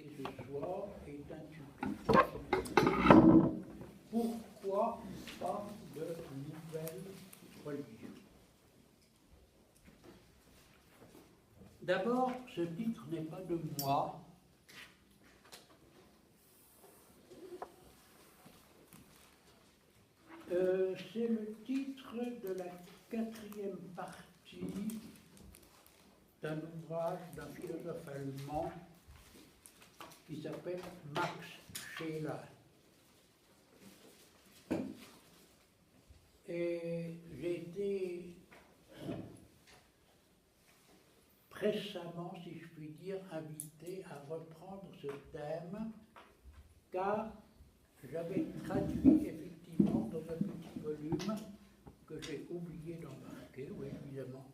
évoqué ce soir est intitulé « Pourquoi pas de nouvelles religions ?» D'abord, ce titre n'est pas de moi. C'est le titre de la 4e partie d'un ouvrage d'un philosophe allemand qui s'appelle Max Scheler. Et j'ai été récemment, si je puis dire, invité à reprendre ce thème, car j'avais traduit effectivement dans un petit volume que j'ai oublié d'embarquer, oui, évidemment,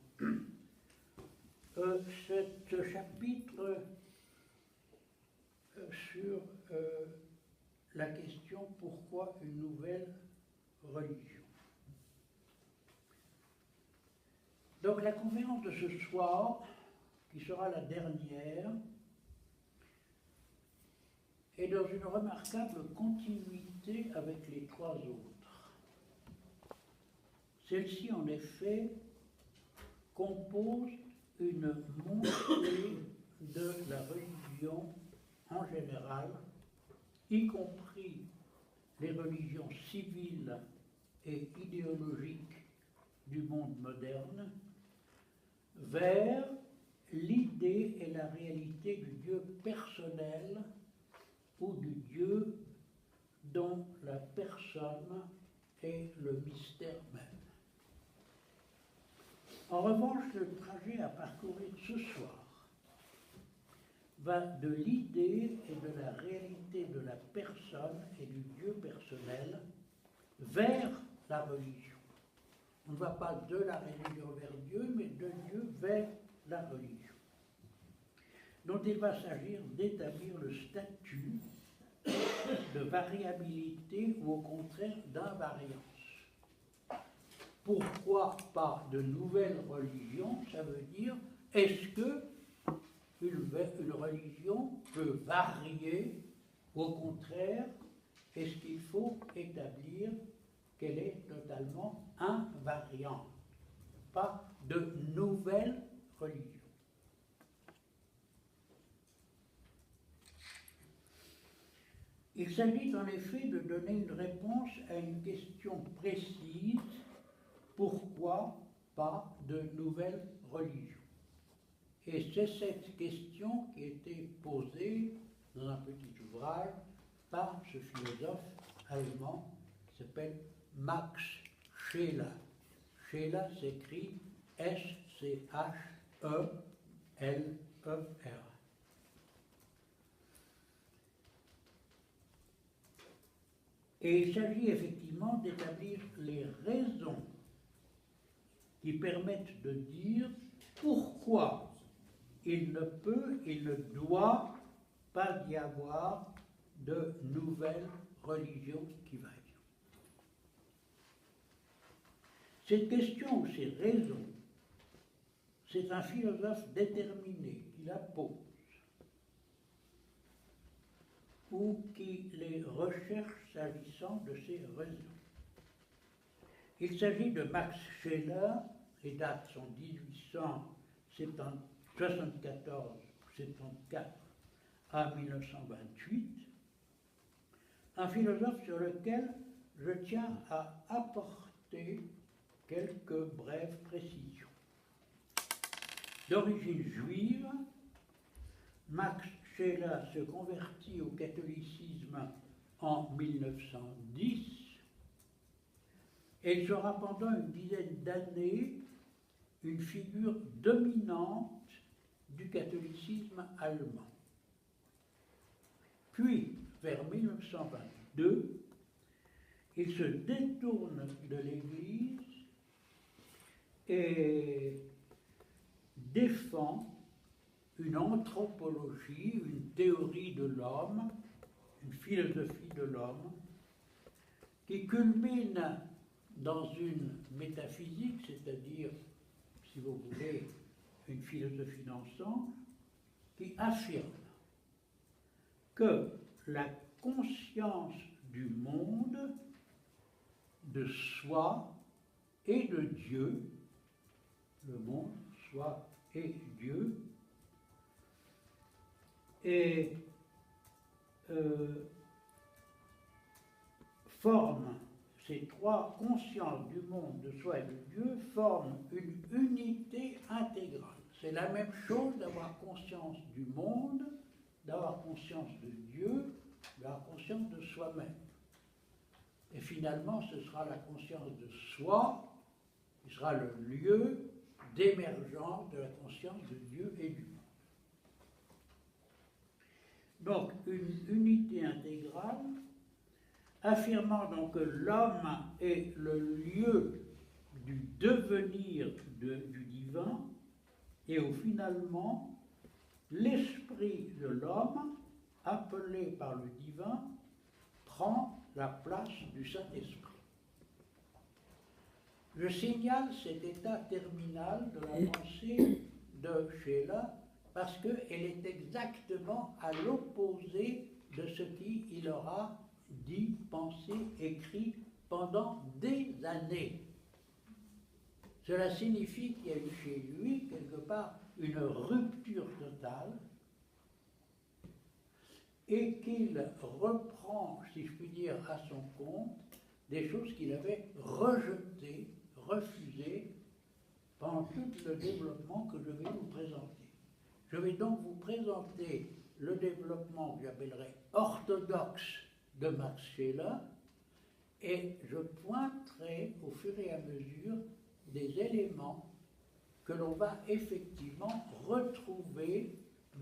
ce chapitre sur la question « Pourquoi une nouvelle religion ?» Donc la conférence de ce soir, qui sera la dernière, est dans une remarquable continuité avec les 3 autres. Celle-ci, en effet, compose une montée de la religion en général, y compris les religions civiles et idéologiques du monde moderne, vers l'idée et la réalité du Dieu personnel ou du Dieu dont la personne est le mystère même. En revanche, le trajet à parcourir ce soir va de l'idée et de la réalité de la personne et du Dieu personnel vers la religion. On ne va pas de la religion vers Dieu, mais de Dieu vers la religion, dont il va s'agir d'établir le statut de variabilité ou au contraire d'invariance. Pourquoi pas de nouvelles religions? Ça veut dire, est-ce que une religion peut varier ou au contraire, est-ce qu'il faut établir qu'elle est totalement invariante? Pas de nouvelles religions. Il s'agit en effet de donner une réponse à une question précise: pourquoi pas de nouvelles religions? Et c'est cette question qui a été posée dans un petit ouvrage par ce philosophe allemand qui s'appelle Max Scheler. Scheler s'écrit S-C-H-E-L-E-R. Et il s'agit effectivement d'établir les raisons qui permettent de dire pourquoi il ne peut, il ne doit pas y avoir de nouvelles religions qui vaillent. Cette question ou ces raisons, c'est un philosophe déterminé qui la pose ou qui les recherche s'agissant de ces raisons. Il s'agit de Max Scheler, les dates sont 1874 à 1928, un philosophe sur lequel je tiens à apporter quelques brèves précisions. D'origine juive, Max Scheler se convertit au catholicisme en 1910 et il sera pendant une dizaine d'années une figure dominante du catholicisme allemand. Puis, vers 1922, il se détourne de l'Église et défend une anthropologie, une théorie de l'homme, une philosophie de l'homme, qui culmine dans une métaphysique, c'est-à-dire, si vous voulez, une philosophie d'ensemble, qui affirme que la conscience du monde, de soi et de Dieu, le monde, soi et Dieu, et forment, ces trois consciences du monde, de soi et de Dieu, forment une unité intégrale. C'est la même chose d'avoir conscience du monde, d'avoir conscience de Dieu, d'avoir conscience de soi-même. Et finalement, ce sera la conscience de soi qui sera le lieu d'émergence de la conscience de Dieu et du monde. Donc, une unité intégrale, affirmant donc que l'homme est le lieu du devenir du divin, et où finalement, l'esprit de l'homme, appelé par le divin, prend la place du Saint-Esprit. Je signale cet état terminal de la pensée de Schiller parce qu'elle est exactement à l'opposé de ce qu'il aura dit, pensé, écrit pendant des années. Cela signifie qu'il y a eu chez lui, quelque part, une rupture totale et qu'il reprend, si je puis dire, à son compte, des choses qu'il avait rejetées, refusées, pendant tout le développement que je vais vous présenter. Je vais donc vous présenter le développement que j'appellerais orthodoxe de Max Scheler, et je pointerai au fur et à mesure des éléments que l'on va effectivement retrouver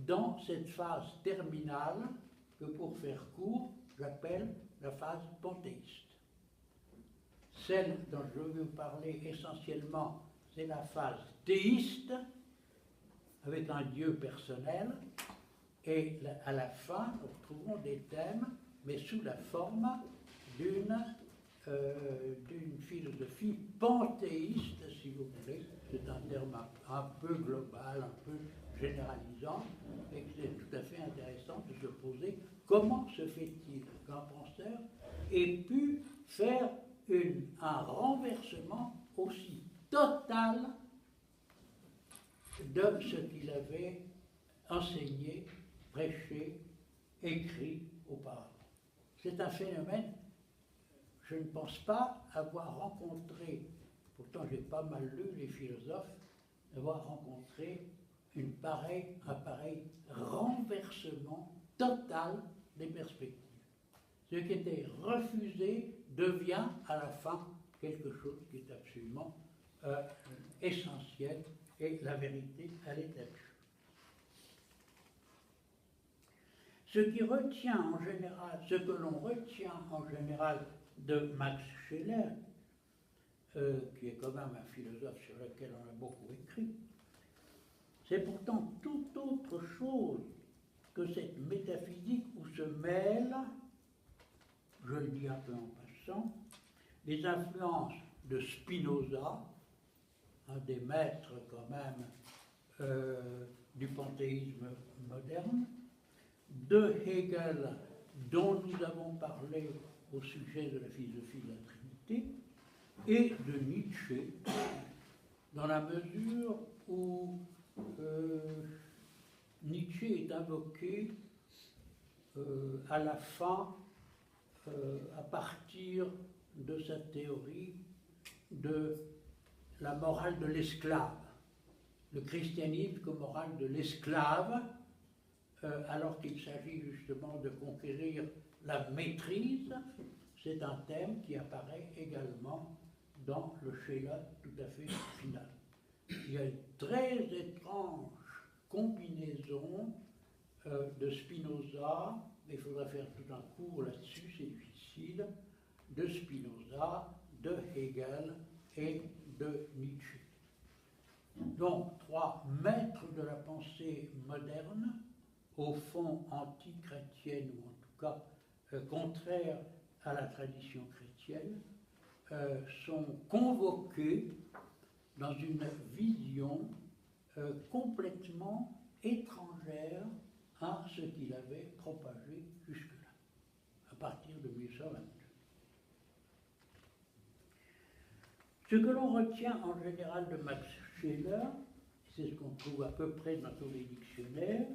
dans cette phase terminale que, pour faire court, j'appelle la phase panthéiste. Celle dont je vais vous parler essentiellement, c'est la phase théiste, avec un Dieu personnel, et à la fin, nous retrouverons des thèmes, mais sous la forme d'une philosophie panthéiste, si vous voulez. C'est un terme un peu global, un peu généralisant, et c'est tout à fait intéressant de se poser comment se fait-il qu'un penseur ait pu faire un renversement aussi total de ce qu'il avait enseigné, prêché, écrit auparavant. C'est un phénomène, je ne pense pas avoir rencontré, pourtant j'ai pas mal lu les philosophes, d'avoir rencontré un pareil renversement total des perspectives. Ce qui était refusé devient à la fin quelque chose qui est absolument essentiel, et la vérité, elle est là-dessus. Ce que l'on retient en général de Max Scheler, qui est quand même un philosophe sur lequel on a beaucoup écrit, c'est pourtant tout autre chose que cette métaphysique où se mêlent, je le dis un peu en passant, les influences de Spinoza, un des maîtres quand même du panthéisme moderne, de Hegel, dont nous avons parlé au sujet de la philosophie de la Trinité, et de Nietzsche, dans la mesure où Nietzsche est invoqué à la fin, à partir de sa théorie de la morale de l'esclave, le christianisme comme morale de l'esclave, alors qu'il s'agit justement de conquérir la maîtrise. C'est un thème qui apparaît également dans le Scheler tout à fait final. Il y a une très étrange combinaison de Spinoza, mais il faudra faire tout un cours là-dessus, c'est difficile, de Spinoza, de Hegel et de Nietzsche. Donc, trois maîtres de la pensée moderne, au fond anti-chrétienne, ou en tout cas contraire à la tradition chrétienne, sont convoqués dans une vision complètement étrangère à ce qu'il avait propagé jusque-là, à partir de 1822. Ce que l'on retient en général de Max Scheler, c'est ce qu'on trouve à peu près dans tous les dictionnaires,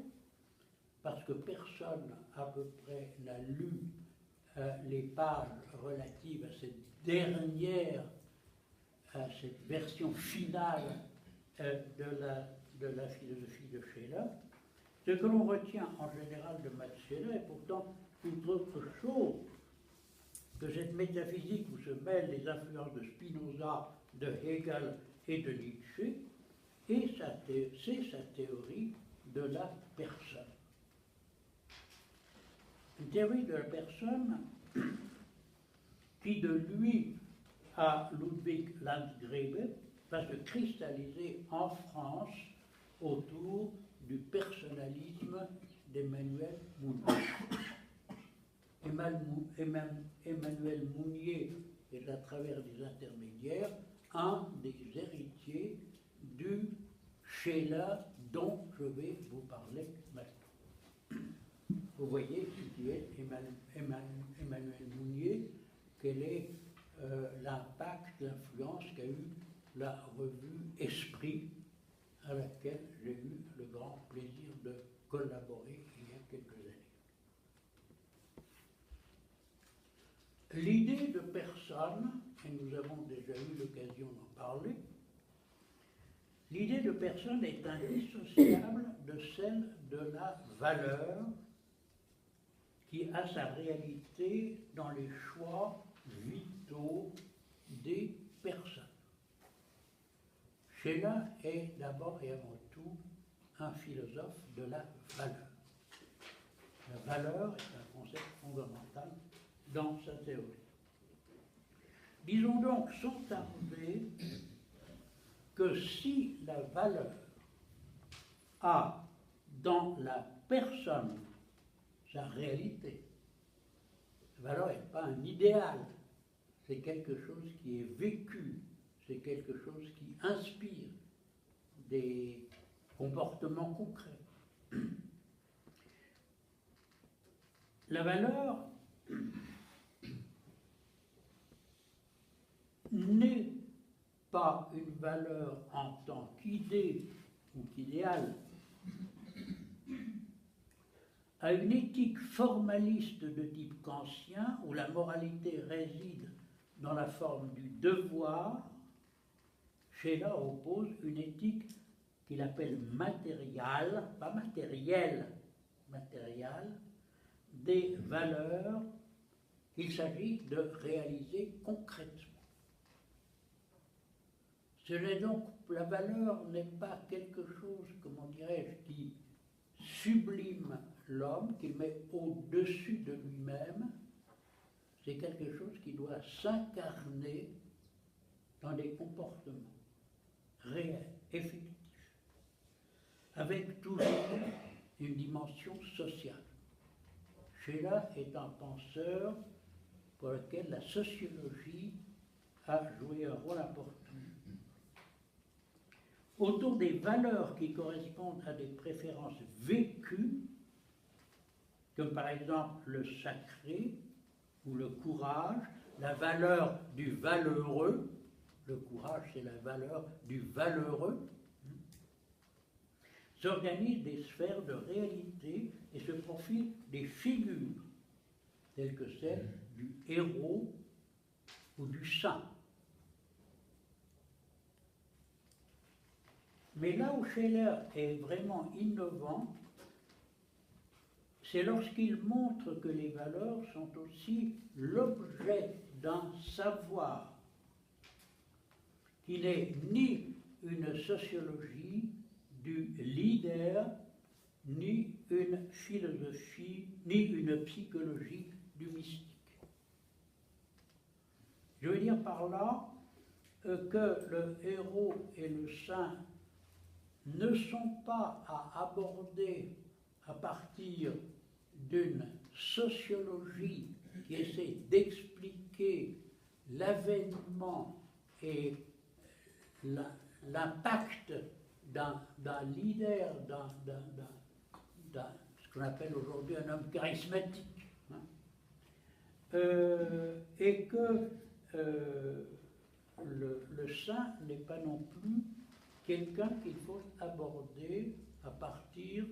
parce que personne à peu près n'a lu les pages relatives à cette dernière, à cette version finale de la philosophie de Scheler. Ce que l'on retient en général de Max Scheler est pourtant tout autre chose que cette métaphysique où se mêlent les influences de Spinoza, de Hegel et de Nietzsche, et c'est sa théorie de la personne. Une théorie de la personne qui, de lui à Ludwig Landgrebe, va se cristalliser en France autour du personnalisme d'Emmanuel Mounier. Emmanuel Mounier est, à travers des intermédiaires, un des héritiers du Scheler dont je vais vous parler maintenant. Vous voyez ce qui est Emmanuel Mounier, quel est l'impact, l'influence qu'a eu la revue Esprit, à laquelle j'ai eu le grand plaisir de collaborer il y a quelques années. L'idée de personne, et nous avons déjà eu l'occasion d'en parler, l'idée de personne est indissociable de celle de la valeur qui a sa réalité dans les choix vitaux des personnes. Scheler est d'abord et avant tout un philosophe de la valeur. La valeur est un concept fondamental dans sa théorie. Disons donc sans tarder que si la valeur a dans la personne sa réalité, la valeur n'est pas un idéal, c'est quelque chose qui est vécu, c'est quelque chose qui inspire des comportements concrets. La valeur n'est pas une valeur en tant qu'idée ou qu'idéal à une éthique formaliste de type kantien où la moralité réside dans la forme du devoir. Scheler oppose une éthique qu'il appelle matérielle, pas matérielle, matérielle, des valeurs qu'il s'agit de réaliser concrètement. La valeur n'est pas quelque chose, comment dirais-je, qui sublime l'homme, qui met au-dessus de lui-même. C'est quelque chose qui doit s'incarner dans des comportements réels, effectifs, avec toujours une dimension sociale. Scheler est un penseur pour lequel la sociologie a joué un rôle important. Autour des valeurs qui correspondent à des préférences vécues, comme par exemple le sacré ou le courage, la valeur du valeureux, le courage c'est la valeur du valeureux, s'organisent des sphères de réalité et se profilent des figures, telles que celle du héros ou du saint. Mais là où Scheler est vraiment innovant, c'est lorsqu'il montre que les valeurs sont aussi l'objet d'un savoir qui n'est ni une sociologie du leader, ni une philosophie, ni une psychologie du mystique. Je veux dire par là que le héros et le saint ne sont pas à aborder à partir d'une sociologie qui essaie d'expliquer l'avènement et l'impact d'un leader, ce ce qu'on appelle aujourd'hui un homme charismatique, hein. Et que le saint n'est pas non plus quelqu'un qu'il faut aborder à partir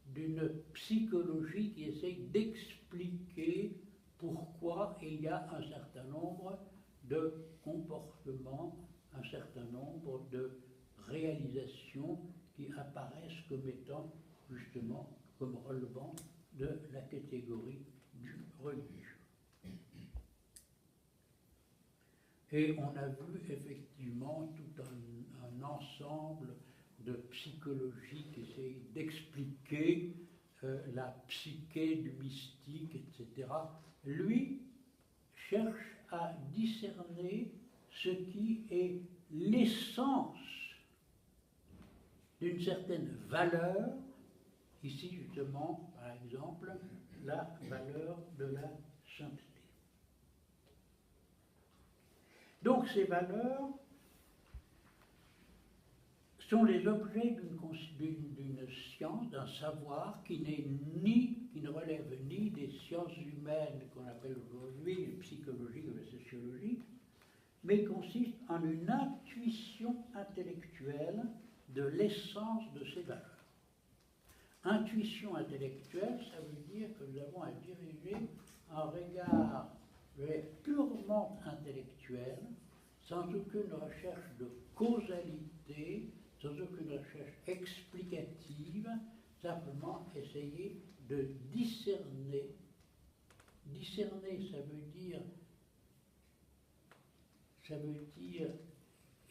d'une psychologie qui essaye d'expliquer pourquoi il y a un certain nombre de comportements, un certain nombre de réalisations qui apparaissent comme étant justement comme relevant de la catégorie du religieux. Et on a vu effectivement tout un ensemble de psychologie qui essaye d'expliquer la psyché du mystique, etc. Lui cherche à discerner ce qui est l'essence d'une certaine valeur, ici justement, par exemple, la valeur de la sainteté. Donc ces valeurs sont les objets d'une science, d'un savoir qui ne relève ni des sciences humaines qu'on appelle aujourd'hui la psychologie ou la sociologie, mais consiste en une intuition intellectuelle de l'essence de ces valeurs. Intuition intellectuelle, ça veut dire que nous avons à diriger un regard purement intellectuel, sans aucune recherche de causalité, sans aucune recherche explicative, simplement essayer de discerner. Discerner, ça veut dire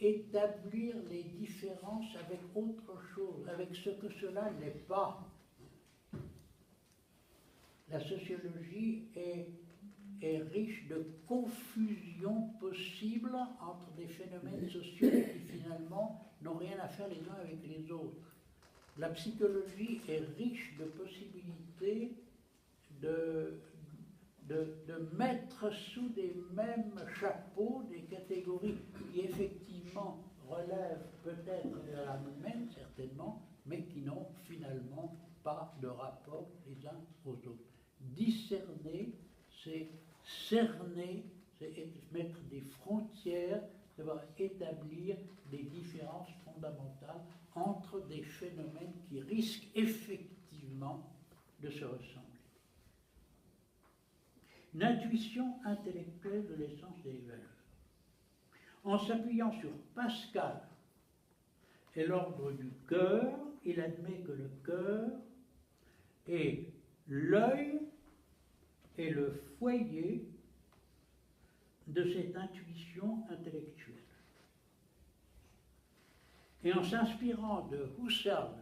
établir les différences avec autre chose, avec ce que cela n'est pas. La sociologie est riche de confusion possible entre des phénomènes sociaux qui finalement n'ont rien à faire les uns avec les autres. La psychologie est riche de possibilités de mettre sous des mêmes chapeaux des catégories qui effectivement relèvent peut-être de l'âme humaine, certainement, mais qui n'ont finalement pas de rapport les uns aux autres. Discerner, c'est cerner, c'est mettre des frontières, savoir établir des différences fondamentales entre des phénomènes qui risquent effectivement de se ressembler. Une intuition intellectuelle de l'essence des valeurs. En s'appuyant sur Pascal et l'ordre du cœur, il admet que le cœur est l'œil et le foyer de cette intuition intellectuelle. Et en s'inspirant de Husserl,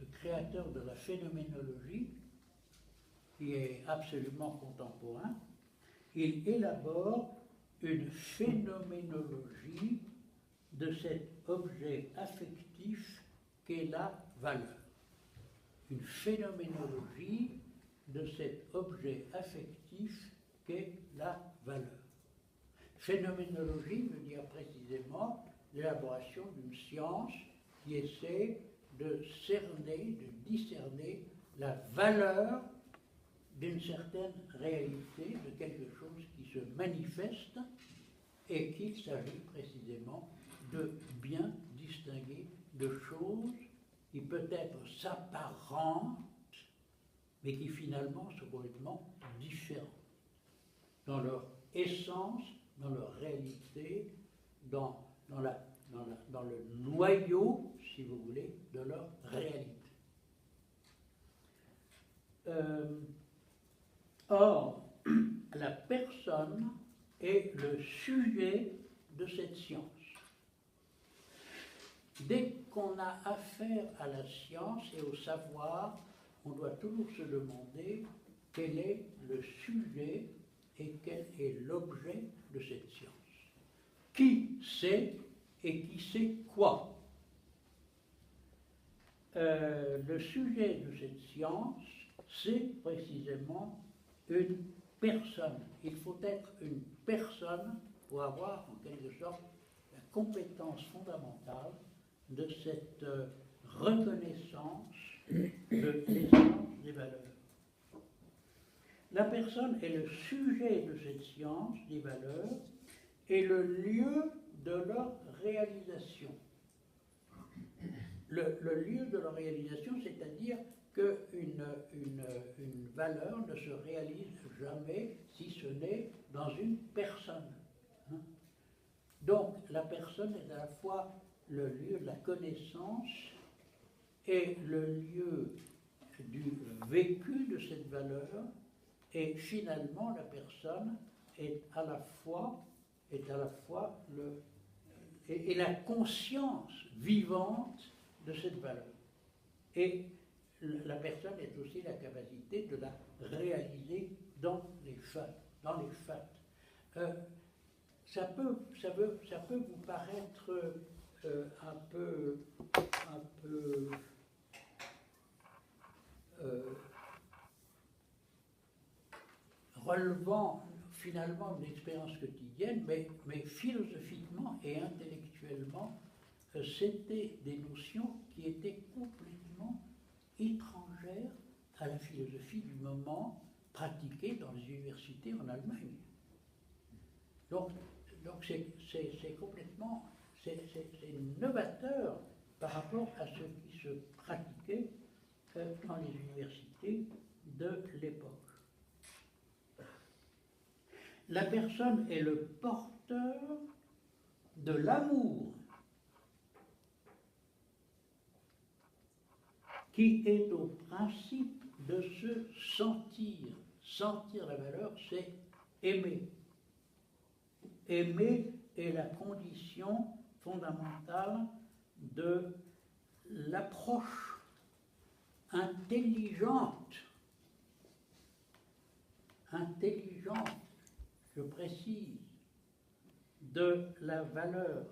le créateur de la phénoménologie, qui est absolument contemporain, il élabore une phénoménologie de cet objet affectif qu'est la valeur. Une phénoménologie de cet objet affectif qu'est la valeur. Phénoménologie veut dire précisément l'élaboration d'une science qui essaie de cerner, de discerner la valeur d'une certaine réalité, de quelque chose qui se manifeste et qu'il s'agit précisément de bien distinguer de choses qui peut-être s'apparentent, mais qui finalement sont complètement différentes dans leur essence, dans leur réalité, dans le noyau, si vous voulez, de leur réalité. Or, la personne est le sujet de cette science. Dès qu'on a affaire à la science et au savoir, on doit toujours se demander quel est le sujet et quel est l'objet de cette science. Qui sait et qui sait quoi? Le sujet de cette science, c'est précisément une personne. Il faut être une personne pour avoir en quelque sorte la compétence fondamentale de cette reconnaissance de l'essence des valeurs. La personne est le sujet de cette science des valeurs et le lieu de leur réalisation. Le lieu de leur réalisation, c'est-à-dire qu'une valeur ne se réalise jamais si ce n'est dans une personne. Donc la personne est à la fois le lieu de la connaissance et le lieu du vécu de cette valeur, et finalement la personne est à la fois la conscience vivante de cette valeur. Et la personne est aussi la capacité de la réaliser dans les faits. Ça peut vous paraître un peu relevant finalement d'une expérience quotidienne, mais philosophiquement et intellectuellement, c'était des notions qui étaient complètement étrangères à la philosophie du moment pratiquée dans les universités en Allemagne. Donc c'est complètement, c'est novateur par rapport à ce qui se pratiquait dans les universités de l'époque. La personne est le porteur de l'amour qui est au principe de se sentir. Sentir la valeur, c'est aimer. Aimer est la condition fondamentale de l'approche intelligente, je précise, de la valeur.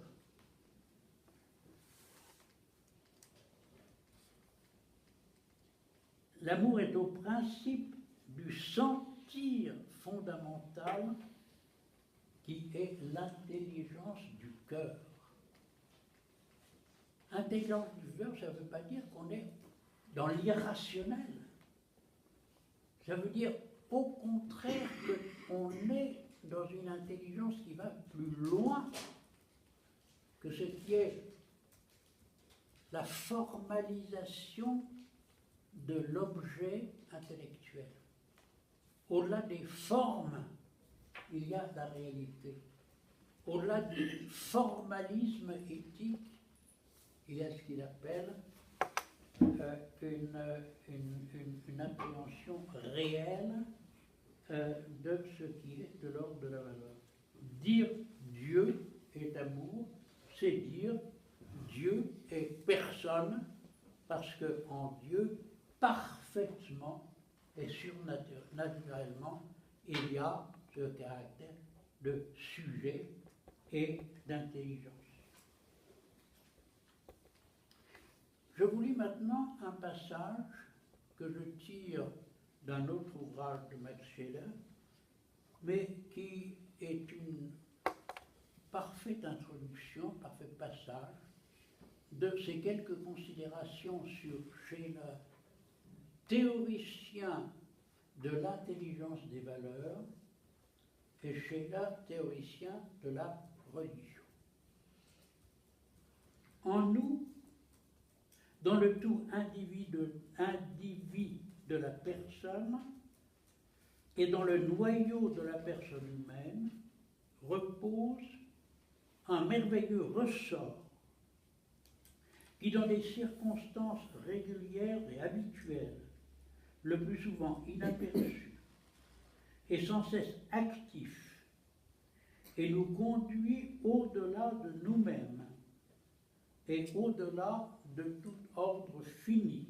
L'amour est au principe du sentir fondamental qui est l'intelligence du cœur. Intelligence du cœur, ça ne veut pas dire qu'on est dans l'irrationnel. Ça veut dire au contraire qu'on est dans une intelligence qui va plus loin que ce qui est la formalisation de l'objet intellectuel. Au-delà des formes, il y a la réalité. Au-delà du formalisme éthique, il y a ce qu'il appelle une appréhension réelle de ce qui est de l'ordre de la valeur. Dire Dieu est amour, c'est dire Dieu est personne, parce qu'en Dieu, parfaitement et surnaturellement, il y a ce caractère de sujet et d'intelligence. Je vous lis maintenant un passage que je tire d'un autre ouvrage de Max Scheler, mais qui est une parfaite introduction, parfait passage de ces quelques considérations sur Scheler, théoricien de l'intelligence des valeurs, et Scheler, théoricien de la religion. En nous, dans le tout individu de la personne et dans le noyau de la personne humaine, repose un merveilleux ressort qui, dans des circonstances régulières et habituelles, le plus souvent inaperçues, est sans cesse actif et nous conduit au-delà de nous-mêmes et au-delà de tout ordre fini.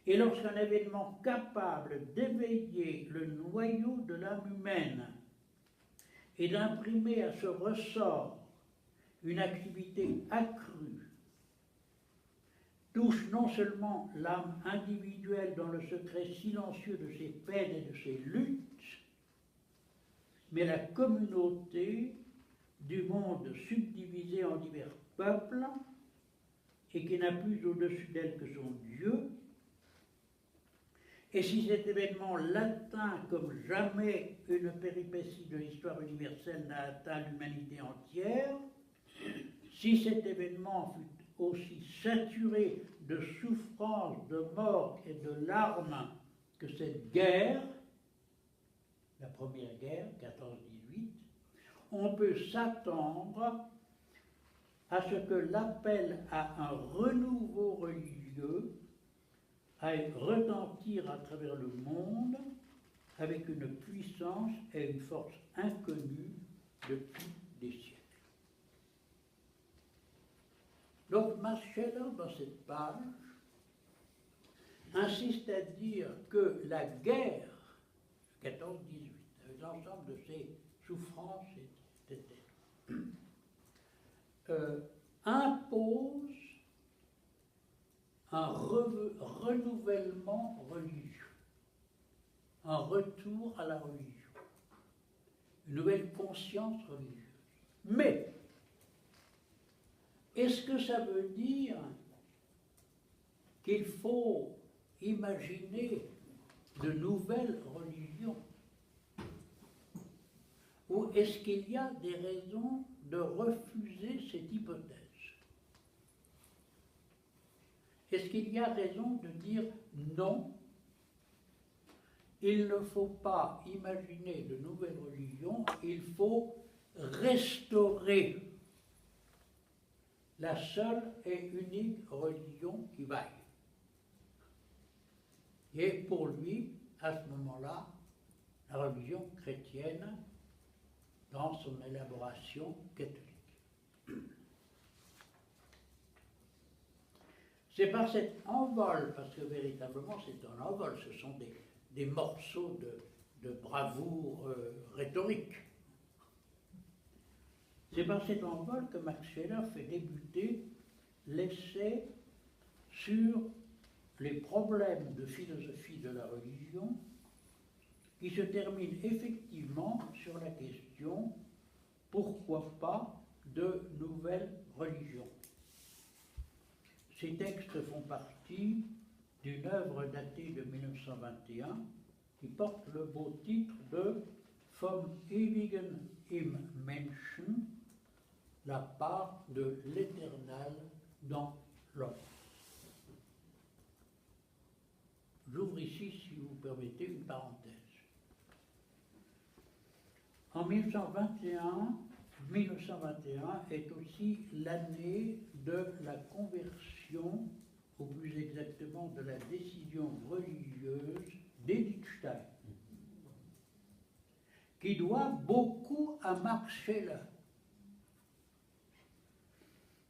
Et lorsqu'un événement capable d'éveiller le noyau de l'âme humaine et d'imprimer à ce ressort une activité accrue, touche non seulement l'âme individuelle dans le secret silencieux de ses peines et de ses luttes, mais la communauté du monde subdivisé en divers peuples, et qui n'a plus au-dessus d'elle que son Dieu. Et si cet événement l'atteint comme jamais une péripétie de l'histoire universelle n'a atteint l'humanité entière, si cet événement fut aussi saturé de souffrance, de mort et de larmes que cette guerre, la première guerre, 14-18, on peut s'attendre à ce que l'appel à un renouveau religieux aille retentir à travers le monde avec une puissance et une force inconnues depuis des siècles. Donc Marcella, dans cette page, insiste à dire que la guerre 14-18, avec l'ensemble de ses souffrances, etc., impose un renouvellement religieux, un retour à la religion, une nouvelle conscience religieuse. Mais, est-ce que ça veut dire qu'il faut imaginer de nouvelles religions? Ou est-ce qu'il y a des raisons de refuser cette hypothèse? Est-ce qu'il y a raison de dire non, il ne faut pas imaginer de nouvelles religions, il faut restaurer la seule et unique religion qui vaille. Et pour lui, à ce moment-là, la religion chrétienne dans son élaboration catholique. C'est par cet envol, parce que véritablement c'est un envol, ce sont des morceaux de bravoure rhétorique. C'est par cet envol que Max Scheler fait débuter l'essai sur les problèmes de philosophie de la religion, qui se termine effectivement sur la question « Pourquoi pas de nouvelles religions ?» Ces textes font partie d'une œuvre datée de 1921 qui porte le beau titre de « Vom ewigen im Menschen », la part de l'éternel dans l'homme. J'ouvre ici, si vous permettez, une parenthèse. En 1921 est aussi l'année de la conversion, ou plus exactement de la décision religieuse d'Edith Stein, qui doit beaucoup à Max Scheler,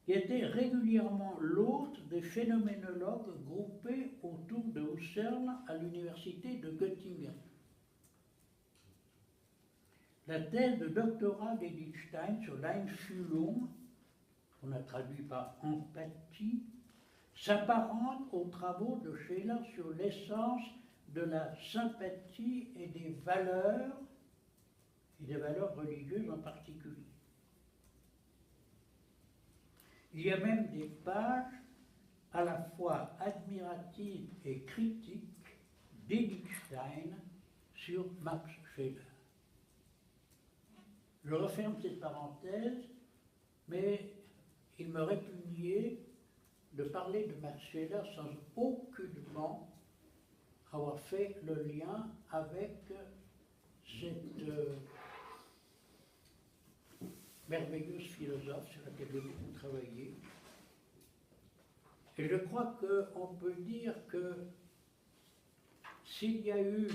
qui était régulièrement l'hôte des phénoménologues groupés autour de Husserl à l'université de Göttingen. La thèse de doctorat d'Edith Stein sur l'Einfühlung, qu'on a traduit par empathie, s'apparente aux travaux de Scheler sur l'essence de la sympathie et des valeurs religieuses en particulier. Il y a même des pages à la fois admiratives et critiques d'Edith Stein sur Max Scheler. Je referme cette parenthèse, mais il me répugnait de parler de Max Scheler sans aucunement avoir fait le lien avec cette merveilleuse philosophe sur laquelle j'ai beaucoup travaillé. Et je crois qu'on peut dire que s'il y a eu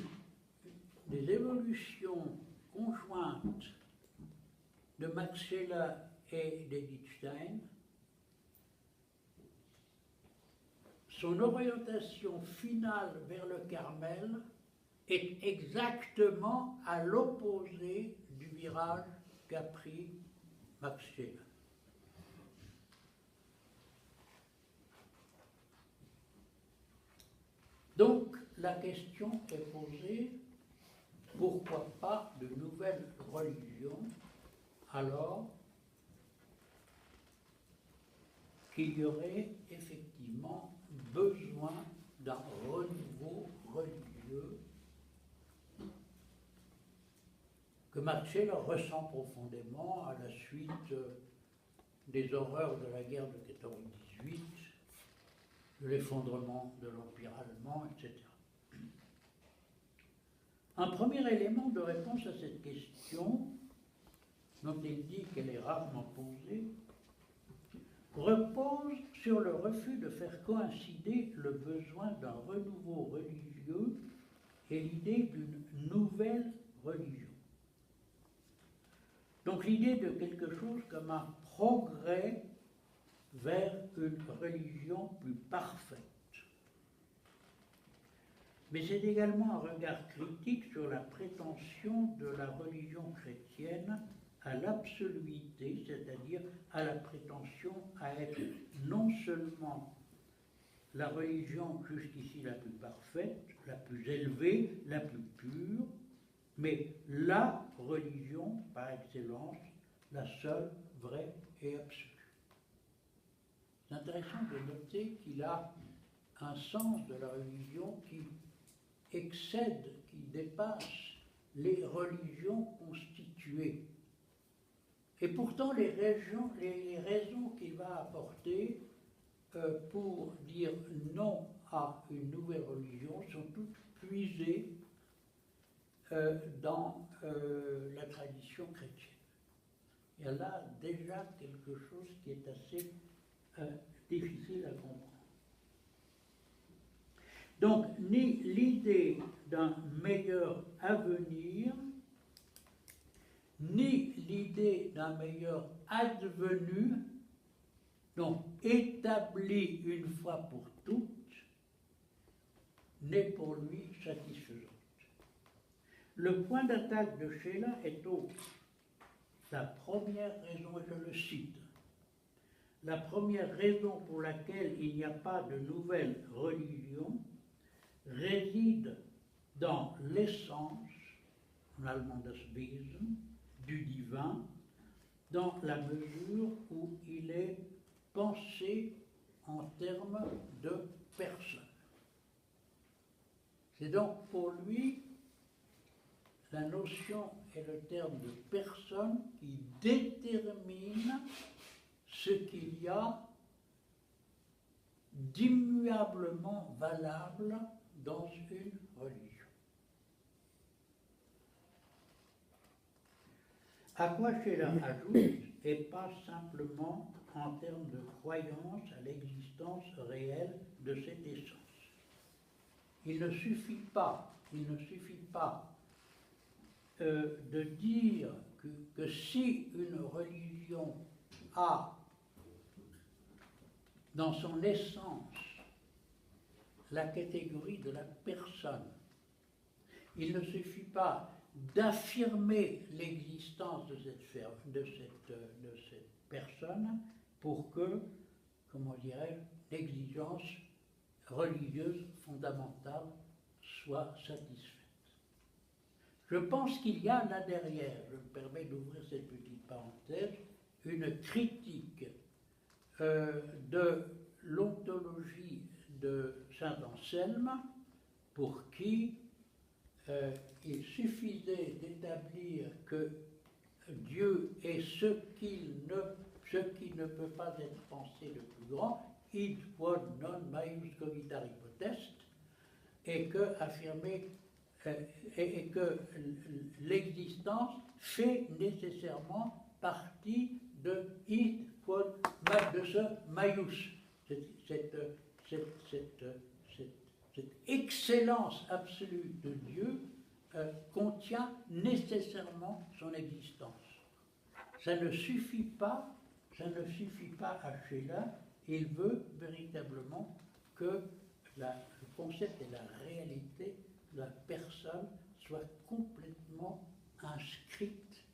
des évolutions conjointes de Max Scheler et d'Edith Stein, son orientation finale vers le Carmel est exactement à l'opposé du virage qu'a pris Max Scheler. Donc, la question est posée, pourquoi pas de nouvelles religions alors qu'il y aurait effectivement que Max Scheler ressent profondément à la suite des horreurs de la guerre de 14-18, de l'effondrement de l'Empire allemand, etc. Un premier élément de réponse à cette question, dont il dit qu'elle est rarement posée, repose sur le refus de faire coïncider le besoin d'un renouveau religieux et l'idée d'une nouvelle religion. Donc l'idée de quelque chose comme un progrès vers une religion plus parfaite. Mais c'est également un regard critique sur la prétention de la religion chrétienne à l'absoluité, c'est-à-dire à la prétention à être non seulement la religion jusqu'ici la plus parfaite, la plus élevée, la plus pure, mais la religion par excellence, la seule, vraie et absolue. C'est intéressant de noter qu'il a un sens de la religion qui excède, qui dépasse les religions constituées. Et pourtant, les raisons qu'il va apporter pour dire non à une nouvelle religion sont toutes puisées dans la tradition chrétienne. Il y a là déjà quelque chose qui est assez difficile à comprendre. Donc, ni l'idée d'un meilleur avenir, ni l'idée d'un meilleur advenu, donc établi une fois pour toutes, n'est pour lui satisfaisante. Le point d'attaque de Scheler est autre. La première raison, et je le cite, la première raison pour laquelle il n'y a pas de nouvelle religion réside dans l'essence, en allemand das Wesen, du divin, dans la mesure où il est pensé en termes de personne. C'est donc pour lui la notion et le terme de personne qui détermine ce qu'il y a d'immuablement valable dans une religion. À quoi Scheler ajoute, et pas simplement en termes de croyance à l'existence réelle de cette essence. Il ne suffit pas de dire que si une religion a dans son essence la catégorie de la personne, il ne suffit pas d'affirmer l'existence de cette personne pour que, comment dirais-je, l'exigence religieuse fondamentale soit satisfaite. Je pense qu'il y a là derrière, je me permets d'ouvrir cette petite parenthèse, une critique de l'ontologie de saint Anselme, pour qui il suffisait d'établir que Dieu est ce qui ne peut pas être pensé de plus grand, id quod non maius cogitari potest, et que affirmer et que l'existence fait nécessairement partie de id quod de ce maius, cette excellence absolue de Dieu contient nécessairement son existence. Ça ne suffit pas à Scheler. Il veut véritablement que le concept et la réalité de la personne soient complètement inscrites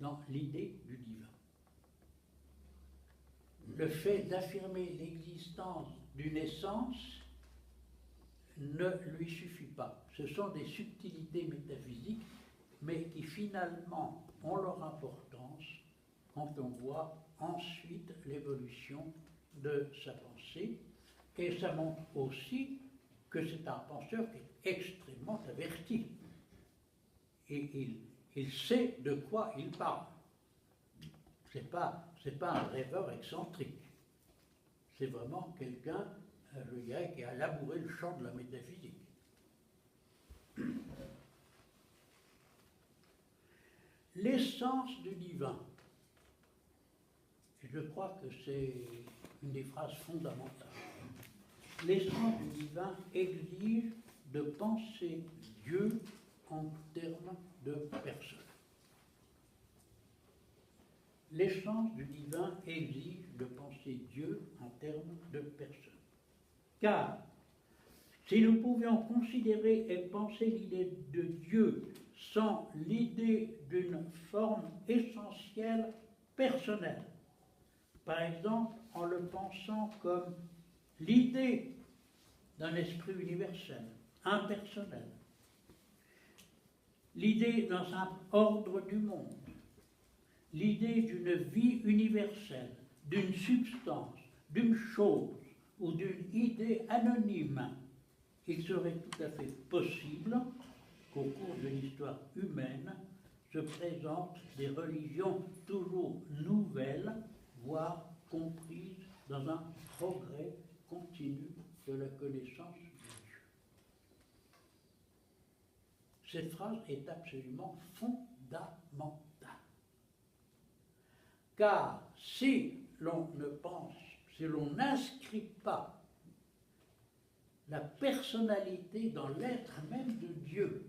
dans l'idée du divin. Le fait d'affirmer l'existence d'une essence ne lui suffit pas. Ce sont des subtilités métaphysiques, mais qui finalement ont leur importance quand on voit ensuite l'évolution de sa pensée. Et ça montre aussi que c'est un penseur qui est extrêmement averti. Et il sait de quoi il parle. C'est pas un rêveur excentrique. C'est vraiment quelqu'un, je dirais, qui a labouré le champ de la métaphysique. L'essence du divin. Et je crois que c'est une des phrases fondamentales. L'essence du divin exige de penser Dieu en termes de personne. L'essence du divin exige de penser Dieu en termes de personne. Car si nous pouvions considérer et penser l'idée de Dieu sans l'idée d'une forme essentielle personnelle, par exemple en le pensant comme l'idée d'un esprit universel, impersonnel, l'idée d'un simple ordre du monde, l'idée d'une vie universelle, d'une substance, d'une chose ou d'une idée anonyme, il serait tout à fait possible qu'au cours de l'histoire humaine se présentent des religions toujours nouvelles, voire comprises dans un progrès continu de la connaissance de Dieu. Cette phrase est absolument fondamentale. Car si l'on n'inscrit pas la personnalité dans l'être même de Dieu,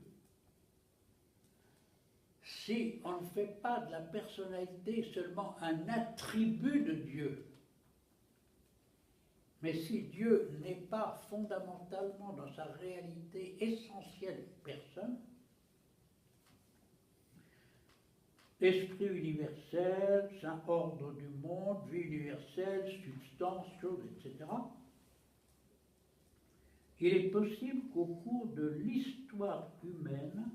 si on ne fait pas de la personnalité seulement un attribut de Dieu, mais si Dieu n'est pas fondamentalement dans sa réalité essentielle personne, esprit universel, saint ordre du monde, vie universelle, substance, chose, etc., il est possible qu'au cours de l'histoire humaine,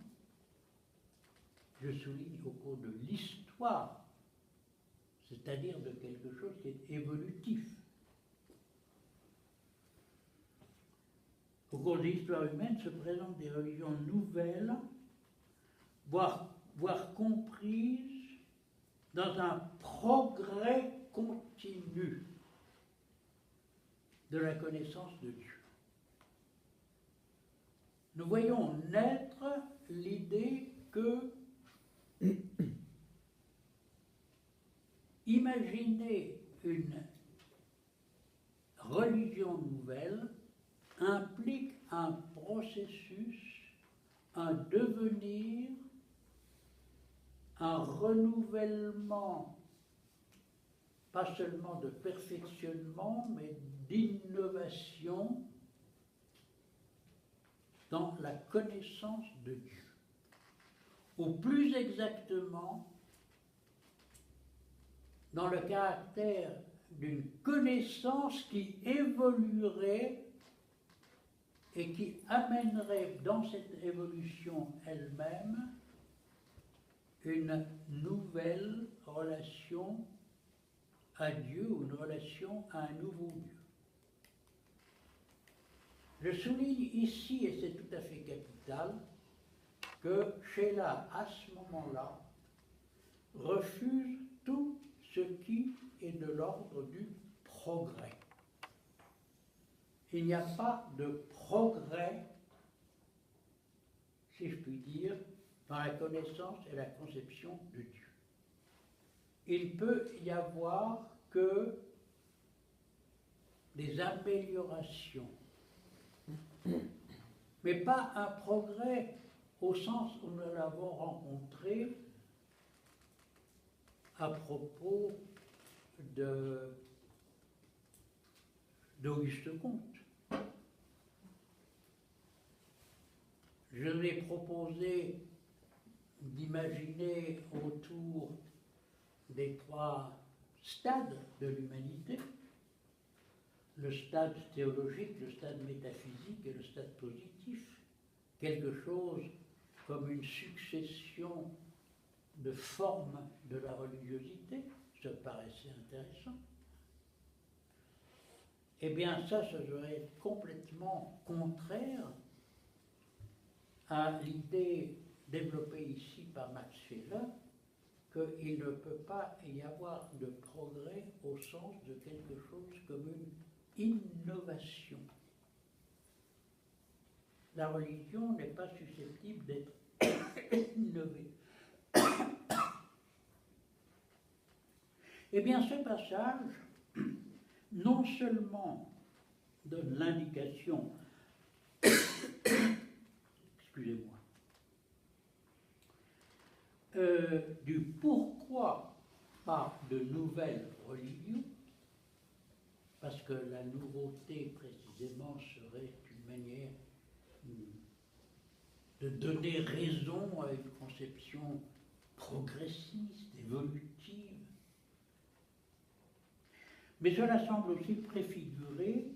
je souligne au cours de l'histoire, c'est-à-dire de quelque chose qui est évolutif, au cours de l'histoire humaine se présentent des religions nouvelles, voire comprises dans un progrès continu de la connaissance de Dieu. Nous voyons naître l'idée que imaginer une religion nouvelle implique un processus, un devenir, un renouvellement, pas seulement de perfectionnement, mais d'innovation dans la connaissance de Dieu. Ou plus exactement, dans le caractère d'une connaissance qui évoluerait et qui amènerait dans cette évolution elle-même une nouvelle relation à Dieu ou une relation à un nouveau Dieu. Je souligne ici, et c'est tout à fait capital, que Sheila, à ce moment-là, refuse tout ce qui est de l'ordre du progrès. Il n'y a pas de progrès, si je puis dire, dans la connaissance et la conception de Dieu. Il peut y avoir que des améliorations, mais pas un progrès au sens où nous l'avons rencontré à propos d'Auguste Comte. Je lui ai proposé d'imaginer autour des trois stades de l'humanité, le stade théologique, le stade métaphysique et le stade positif, quelque chose comme une succession de formes de la religiosité, ça paraissait intéressant. Eh bien ça serait être complètement contraire à l'idée développé ici par Max Scheler, qu'il ne peut pas y avoir de progrès au sens de quelque chose comme une innovation. La religion n'est pas susceptible d'être innovée. Eh bien, ce passage, non seulement donne l'indication, excusez-moi, du pourquoi pas de nouvelles religions, parce que la nouveauté précisément serait une manière de donner raison à une conception progressiste, évolutive. Mais cela semble aussi préfigurer,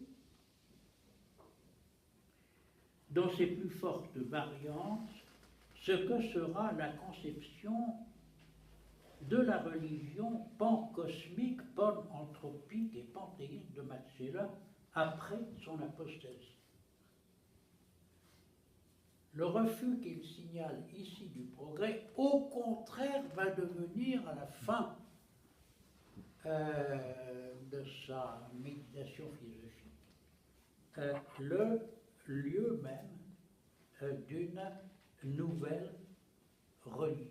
dans ses plus fortes variantes, ce que sera la conception de la religion pan-cosmique, pan-anthropique et panthéiste de Max Scheler après son apostasie. Le refus qu'il signale ici du progrès, au contraire, va devenir à la fin de sa méditation philosophique le lieu même d'une nouvelle religion.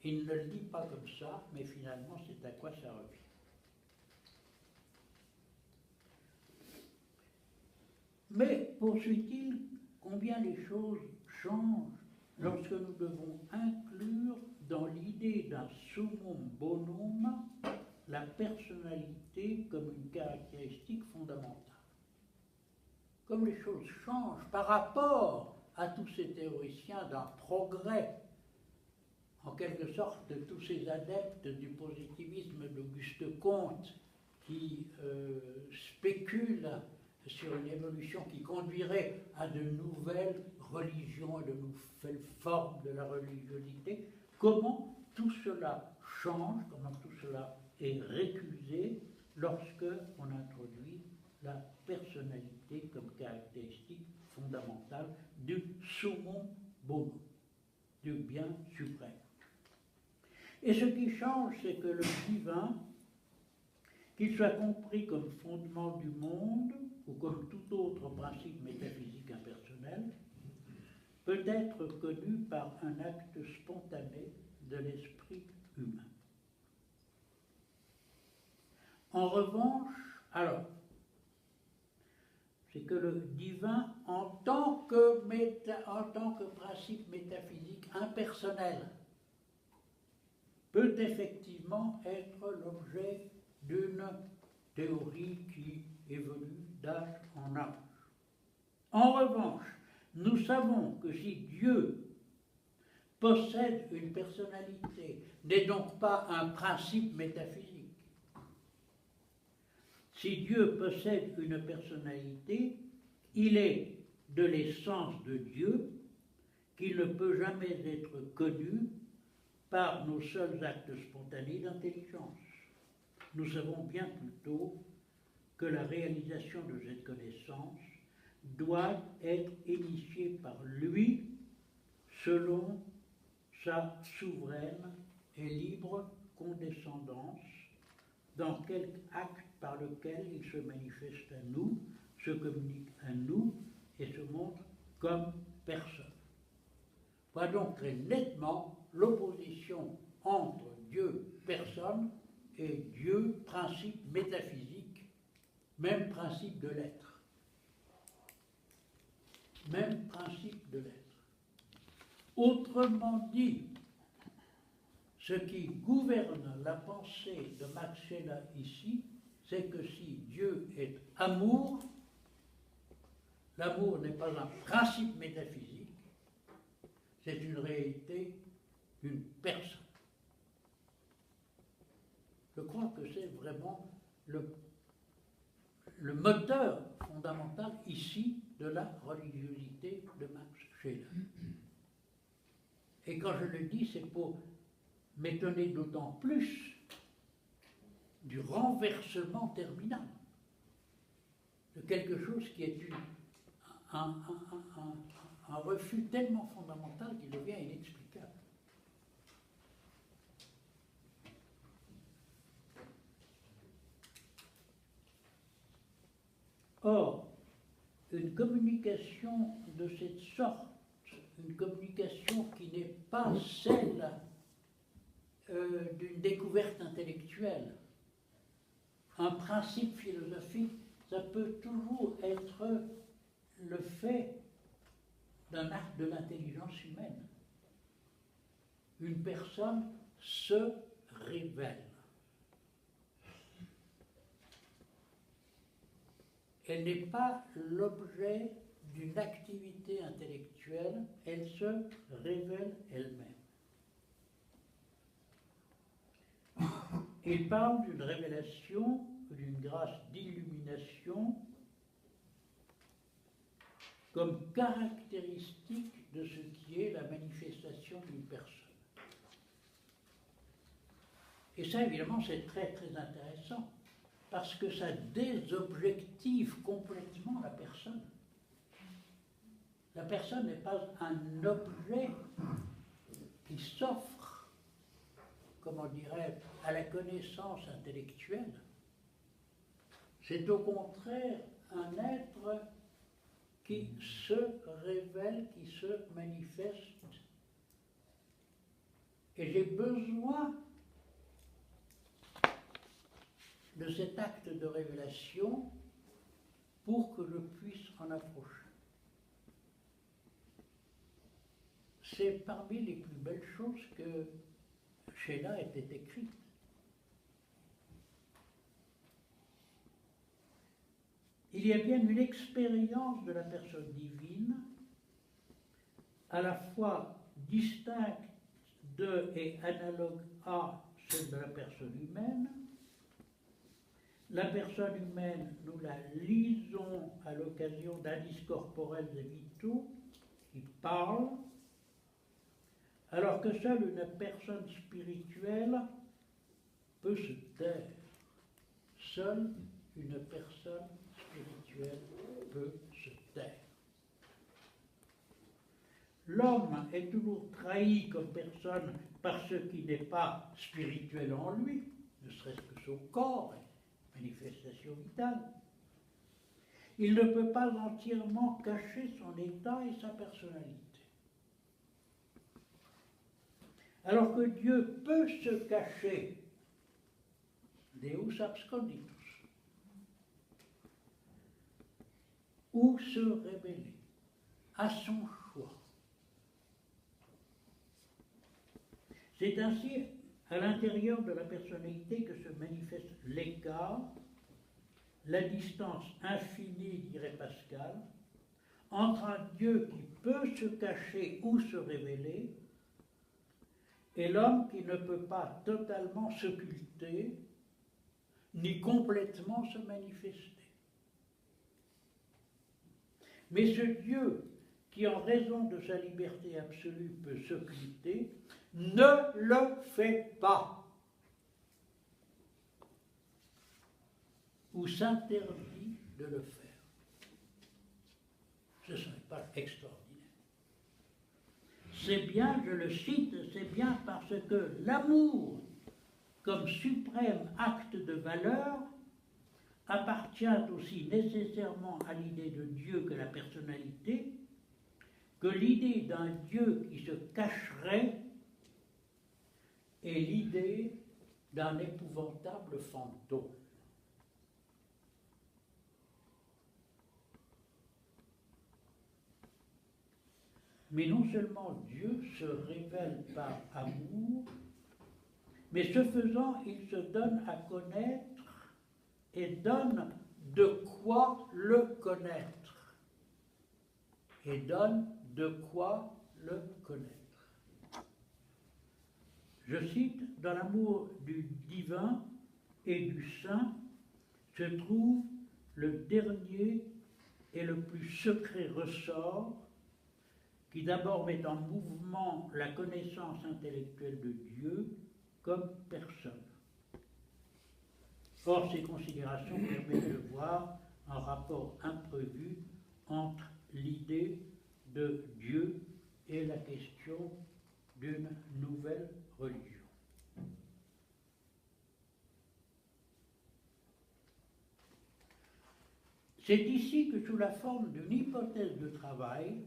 Il ne le dit pas comme ça, mais finalement c'est à quoi ça revient. Mais, poursuit-il, combien les choses changent lorsque nous devons inclure dans l'idée d'un summum bonum la personnalité comme une caractéristique fondamentale. Comme les choses changent par rapport à tous ces théoriciens d'un progrès, en quelque sorte de tous ces adeptes du positivisme d'Auguste Comte qui spéculent sur une évolution qui conduirait à de nouvelles religions et de nouvelles formes de la religiosité, comment tout cela change, comment tout cela est récusé lorsque on introduit la personnalité comme caractéristique fondamentale du summum bonum, du bien suprême. Et ce qui change, c'est que le divin, qu'il soit compris comme fondement du monde ou comme tout autre principe métaphysique impersonnel, peut être connu par un acte spontané de l'esprit humain. En revanche, alors, c'est que le divin, en tant que principe métaphysique impersonnel, peut effectivement être l'objet d'une théorie qui évolue d'âge en âge. En revanche, nous savons que si Dieu possède une personnalité, n'est donc pas un principe métaphysique. Si Dieu possède une personnalité, il est de l'essence de Dieu qui ne peut jamais être connu par nos seuls actes spontanés d'intelligence. Nous savons bien plutôt que la réalisation de cette connaissance doit être initiée par lui selon sa souveraine et libre condescendance dans quelque acte par lequel il se manifeste à nous, se communique à nous et se montre comme personne. Voilà donc très nettement l'opposition entre Dieu, personne, et Dieu, principe métaphysique, même principe de l'être. Même principe de l'être. Autrement dit, ce qui gouverne la pensée de Max Scheler ici, c'est que si Dieu est amour, l'amour n'est pas un principe métaphysique, c'est une réalité d'une personne. Je crois que c'est vraiment le moteur fondamental ici de la religiosité de Max Scheler. Et quand je le dis, c'est pour m'étonner d'autant plus du renversement terminal, de quelque chose qui est un refus tellement fondamental qu'il devient inexplicable. Or, une communication de cette sorte, une communication qui n'est pas celle d'une découverte intellectuelle, un principe philosophique, ça peut toujours être le fait d'un acte de l'intelligence humaine. Une personne se révèle. Elle n'est pas l'objet d'une activité intellectuelle, elle se révèle elle-même. Il parle d'une révélation, d'une grâce d'illumination comme caractéristique de ce qui est la manifestation d'une personne. Et ça, évidemment, c'est très, très intéressant, parce que ça désobjective complètement la personne. La personne n'est pas un objet qui s'offre, comment dirais, à la connaissance intellectuelle. C'est au contraire un être qui se révèle, qui se manifeste. Et j'ai besoin de cet acte de révélation pour que je puisse en approcher. C'est parmi les plus belles choses que Sheila était écrite. Il y a bien une expérience de la personne divine, à la fois distincte de et analogue à celle de la personne humaine. La personne humaine, nous la lisons à l'occasion d'indices corporels et vitaux qui parlent, alors que seule une personne spirituelle peut se taire. Seule une personne spirituelle peut se taire. L'homme est toujours trahi comme personne par ce qui n'est pas spirituel en lui, ne serait-ce que son corps, manifestation vitale. Il ne peut pas entièrement cacher son état et sa personnalité. Alors que Dieu peut se cacher, Deus absconditus, ou se révéler à son choix. C'est ainsi à l'intérieur de la personnalité que se manifeste l'écart, la distance infinie, dirait Pascal, entre un Dieu qui peut se cacher ou se révéler et l'homme qui ne peut pas totalement s'occulter ni complètement se manifester. Mais ce Dieu qui, en raison de sa liberté absolue, peut s'occulter, ne le fait pas, ou s'interdit de le faire. Ce n'est pas extraordinaire. C'est bien, je le cite, c'est bien parce que l'amour, comme suprême acte de valeur, appartient aussi nécessairement à l'idée de Dieu que la personnalité, que l'idée d'un Dieu qui se cacherait est l'idée d'un épouvantable fantôme. Mais non seulement Dieu se révèle par amour, mais ce faisant, il se donne à connaître et donne de quoi le connaître. Et donne de quoi le connaître. Je cite, dans l'amour du divin et du saint se trouve le dernier et le plus secret ressort qui d'abord met en mouvement la connaissance intellectuelle de Dieu comme personne. Or, ces considérations permettent de voir un rapport imprévu entre l'idée de Dieu et la question d'une nouvelle religion. C'est ici que, sous la forme d'une hypothèse de travail,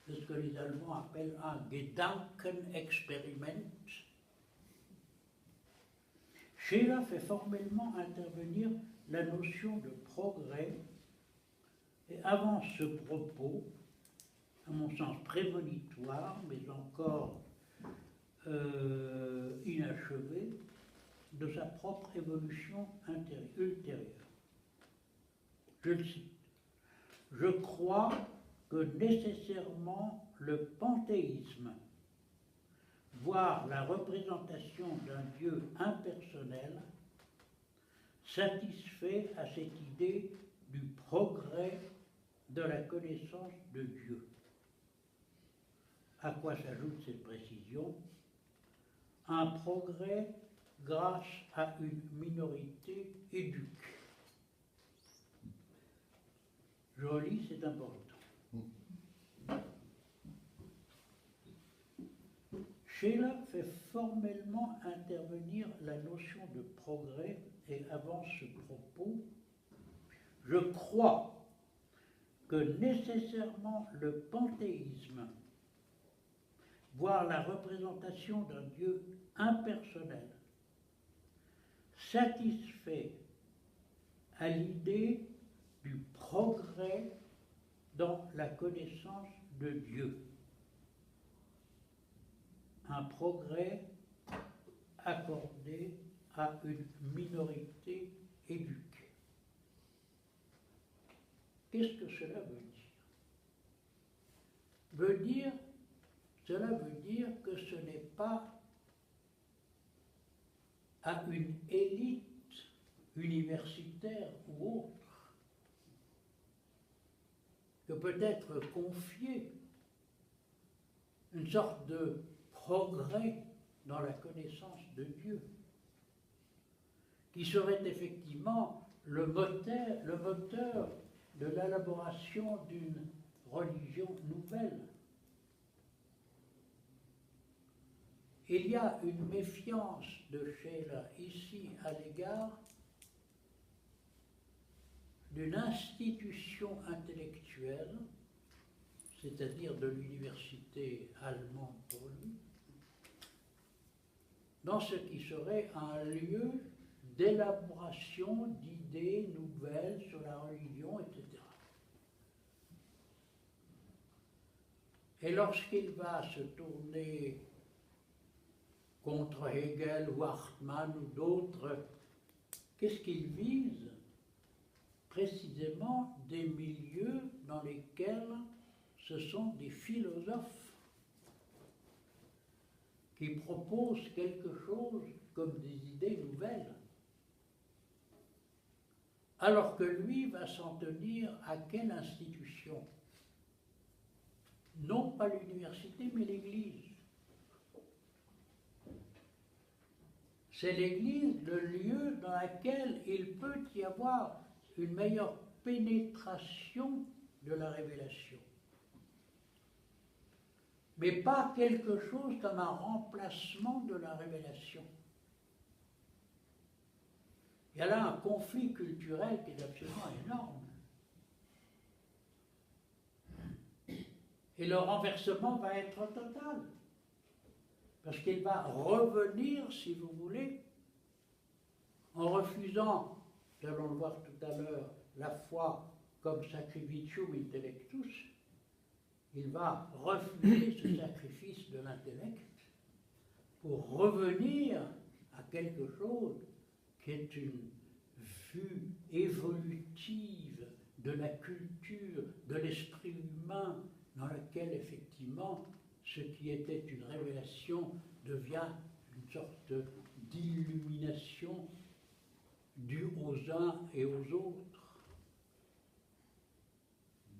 c'est ce que les Allemands appellent un Gedankenexperiment, Scheler fait formellement intervenir la notion de progrès et avance ce propos, à mon sens prémonitoire, mais encore inachevé, de sa propre évolution ultérieure. Je le cite. « Je crois que nécessairement le panthéisme, voire la représentation d'un Dieu impersonnel, satisfait à cette idée du progrès de la connaissance de Dieu. » À quoi s'ajoute cette précision? Un progrès grâce à une minorité éduquée. Je relis, c'est important. Scheler fait formellement intervenir la notion de progrès et avance ce propos. Je crois que nécessairement le panthéisme, voire la représentation d'un Dieu impersonnel, satisfait à l'idée du progrès dans la connaissance de Dieu. Un progrès accordé à une minorité éduquée. Qu'est-ce que cela veut dire? Cela veut dire que ce n'est pas à une élite universitaire ou autre que peut être confiée une sorte de progrès dans la connaissance de Dieu, qui serait effectivement le moteur de l'élaboration d'une religion nouvelle. Il y a une méfiance de Scheler ici à l'égard d'une institution intellectuelle, c'est-à-dire de l'université allemande pour lui, dans ce qui serait un lieu d'élaboration d'idées nouvelles sur la religion, etc. Et lorsqu'il va se tourner contre Hegel ou Hartmann ou d'autres, qu'est-ce qu'il vise? Précisément des milieux dans lesquels ce sont des philosophes qui proposent quelque chose comme des idées nouvelles, alors que lui va s'en tenir à quelle institution? Non pas l'université, mais l'Église. C'est l'Église le lieu dans lequel il peut y avoir une meilleure pénétration de la révélation. Mais pas quelque chose comme un remplacement de la révélation. Il y a là un conflit culturel qui est absolument énorme. Et le renversement va être total. Parce qu'il va revenir, si vous voulez, en refusant, nous allons le voir tout à l'heure, la foi comme sacrificium intellectus, il va refuser ce sacrifice de l'intellect pour revenir à quelque chose qui est une vue évolutive de la culture, de l'esprit humain, dans laquelle effectivement ce qui était une révélation devient une sorte d'illumination due aux uns et aux autres.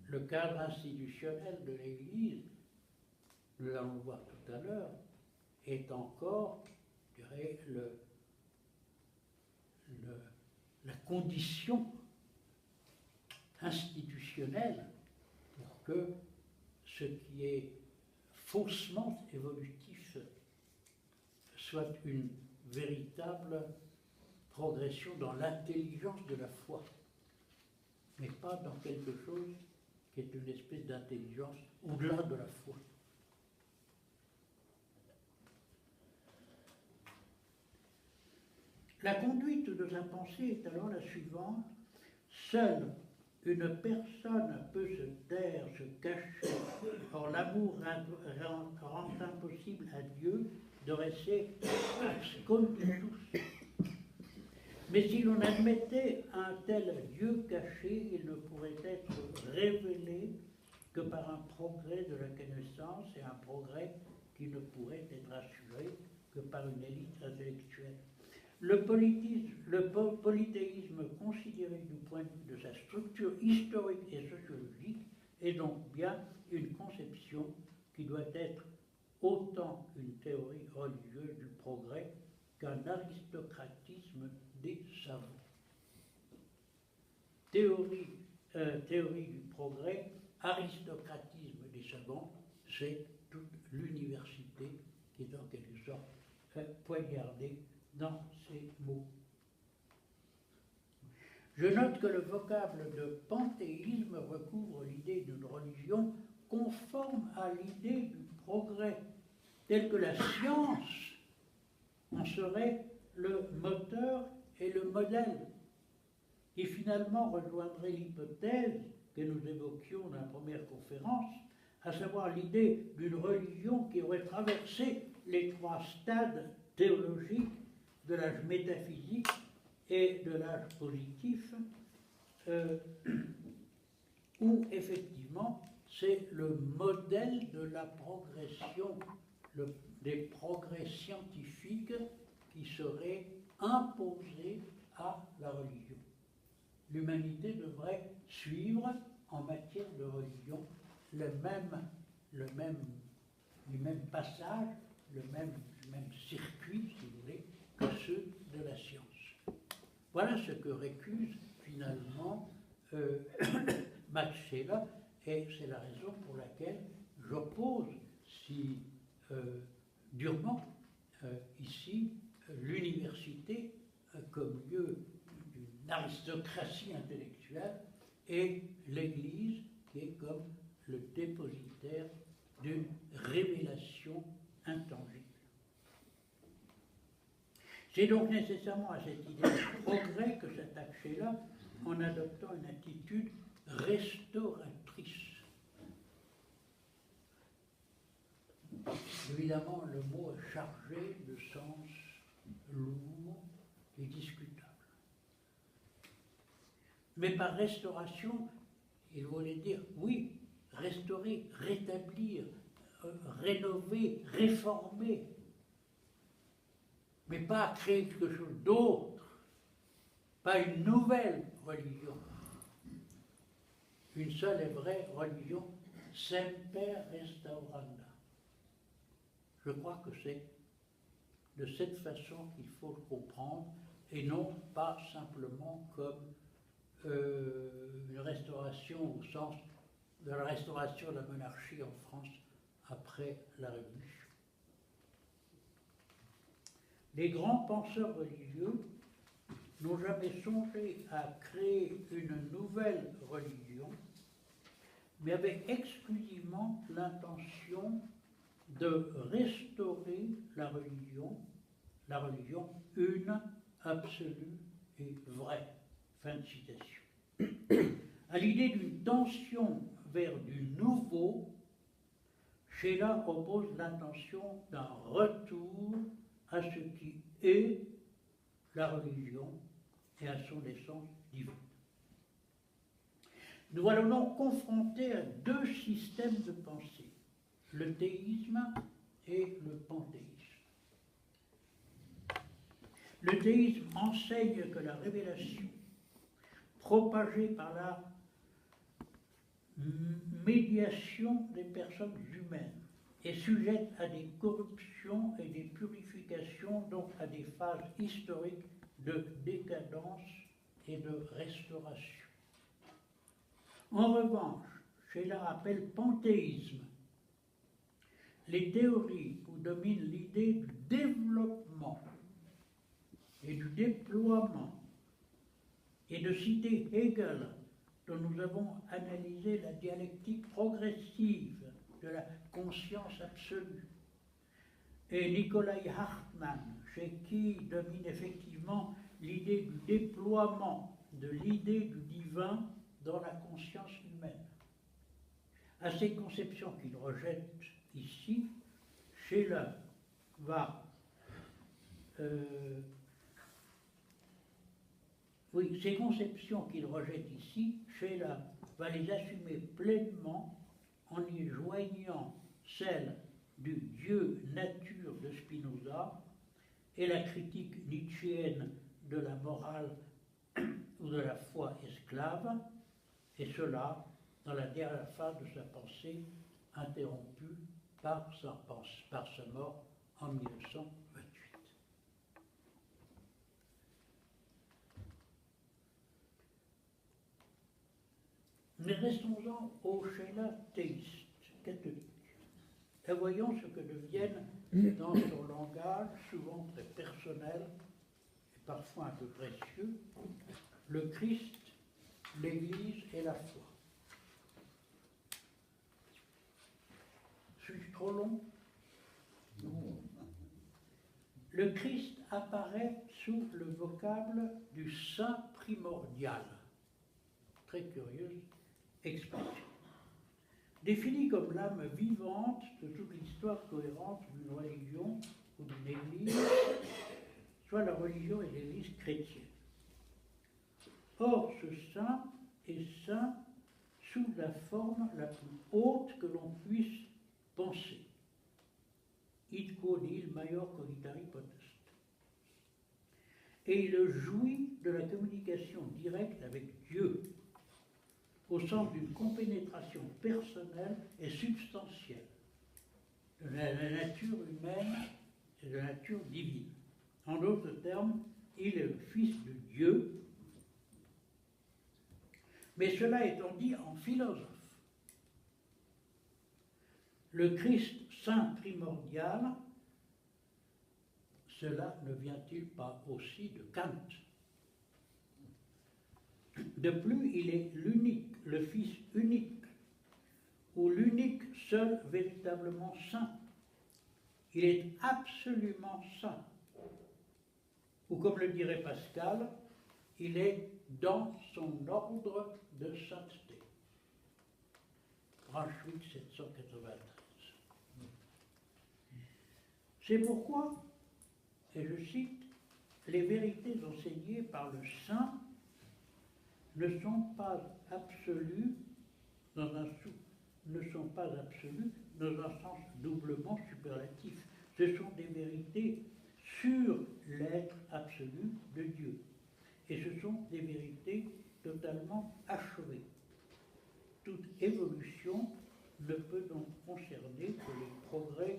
Le cadre institutionnel de l'Église, nous allons le voir tout à l'heure, est encore, je dirais, la condition institutionnelle pour que ce qui est faussement évolutif soit une véritable progression dans l'intelligence de la foi, mais pas dans quelque chose qui est une espèce d'intelligence au-delà de la foi. La conduite de sa pensée est alors la suivante. Seule une personne peut se taire, se cacher. Or, l'amour rend impossible à Dieu de rester ascoltus. Mais si l'on admettait un tel Dieu caché, il ne pourrait être révélé que par un progrès de la connaissance et un progrès qui ne pourrait être assuré que par une élite intellectuelle. Le polythéisme considéré du point de vue de sa structure historique et sociologique est donc bien une conception qui doit être autant une théorie religieuse du progrès qu'un aristocratisme des savants. Théorie du progrès, aristocratisme des savants, c'est toute l'université qui est en quelque sorte poignardée dans ces mots. Je note que le vocable de panthéisme recouvre l'idée d'une religion conforme à l'idée du progrès, telle que la science en serait le moteur et le modèle, et finalement rejoindrait l'hypothèse que nous évoquions dans la première conférence, à savoir l'idée d'une religion qui aurait traversé les trois stades théologiques de l'âge métaphysique et de l'âge positif, où effectivement c'est le modèle de la progression, des progrès scientifiques qui serait imposé à la religion. L'humanité devrait suivre en matière de religion les mêmes passages, le même circuit, si vous voulez, que ceux de la science. Voilà ce que récuse finalement Max Scheler, et c'est la raison pour laquelle j'oppose si durement ici l'université comme lieu d'une aristocratie intellectuelle et l'Église qui est comme le dépositaire d'une révélation intangible. C'est donc nécessairement à cette idée de progrès que s'attaque Scheler en adoptant une attitude restauratrice. Évidemment, le mot est chargé de sens lourd et discutable. Mais par restauration, il voulait dire, oui, restaurer, rétablir, rénover, réformer, mais pas créer quelque chose d'autre, pas une nouvelle religion. Une seule et vraie religion, semper restauranda. Je crois que c'est de cette façon qu'il faut le comprendre, et non pas simplement comme une restauration au sens de la restauration de la monarchie en France après la Révolution. Les grands penseurs religieux n'ont jamais songé à créer une nouvelle religion, mais avaient exclusivement l'intention de restaurer la religion une, absolue et vraie. Fin de citation. À l'idée d'une tension vers du nouveau, Scheler oppose l'intention d'un retour à ce qui est la religion et à son essence divine. Nous allons donc confronter à deux systèmes de pensée, le théisme et le panthéisme. Le théisme enseigne que la révélation, propagée par la médiation des personnes humaines, est sujette à des corruptions et des purifications, donc à des phases historiques de décadence et de restauration. En revanche, Scheler appelle panthéisme les théories où domine l'idée du développement et du déploiement, et de citer Hegel, dont nous avons analysé la dialectique progressive de la conscience absolue, et Nikolai Hartmann, chez qui domine effectivement l'idée du déploiement de l'idée du divin dans la conscience humaine. À ces conceptions qu'il rejette ici, Scheler va ces conceptions qu'il rejette ici, Scheler va les assumer pleinement en y joignant celles du Dieu nature de Spinoza et la critique nietzschéenne de la morale ou de la foi esclave, et cela dans la dernière phase de sa pensée, interrompue par sa mort en 1928. Mais restons-en au Scheler théiste, catholique, et voyons ce que deviennent, dans son langage, souvent très personnel et parfois un peu précieux, le Christ, l'Église et la foi. Suis-je trop long? Non. Le Christ apparaît sous le vocable du saint primordial. Très curieuse expression. Définie comme l'âme vivante de toute l'histoire cohérente d'une religion ou d'une église, soit la religion et l'église chrétienne. Or, ce saint est saint sous la forme la plus haute que l'on puisse penser. Id quo nihil maior cogitari potest. Et il jouit de la communication directe avec Dieu, au sens d'une compénétration personnelle et substantielle de la nature humaine et de la nature divine. En d'autres termes, il est le Fils de Dieu, mais cela étant dit en philosophe. Le Christ saint primordial, cela ne vient-il pas aussi de Kant? De plus, il est l'unique, le Fils unique, ou l'unique seul véritablement saint. Il est absolument saint. Ou comme le dirait Pascal, il est dans son ordre de sainteté. Branche 8, 793. C'est pourquoi, et je cite, les vérités enseignées par le saint ne sont pas absolues dans un sens doublement superlatif. Ce sont des vérités sur l'être absolu de Dieu. Et ce sont des vérités totalement achevées. Toute évolution ne peut donc concerner que les progrès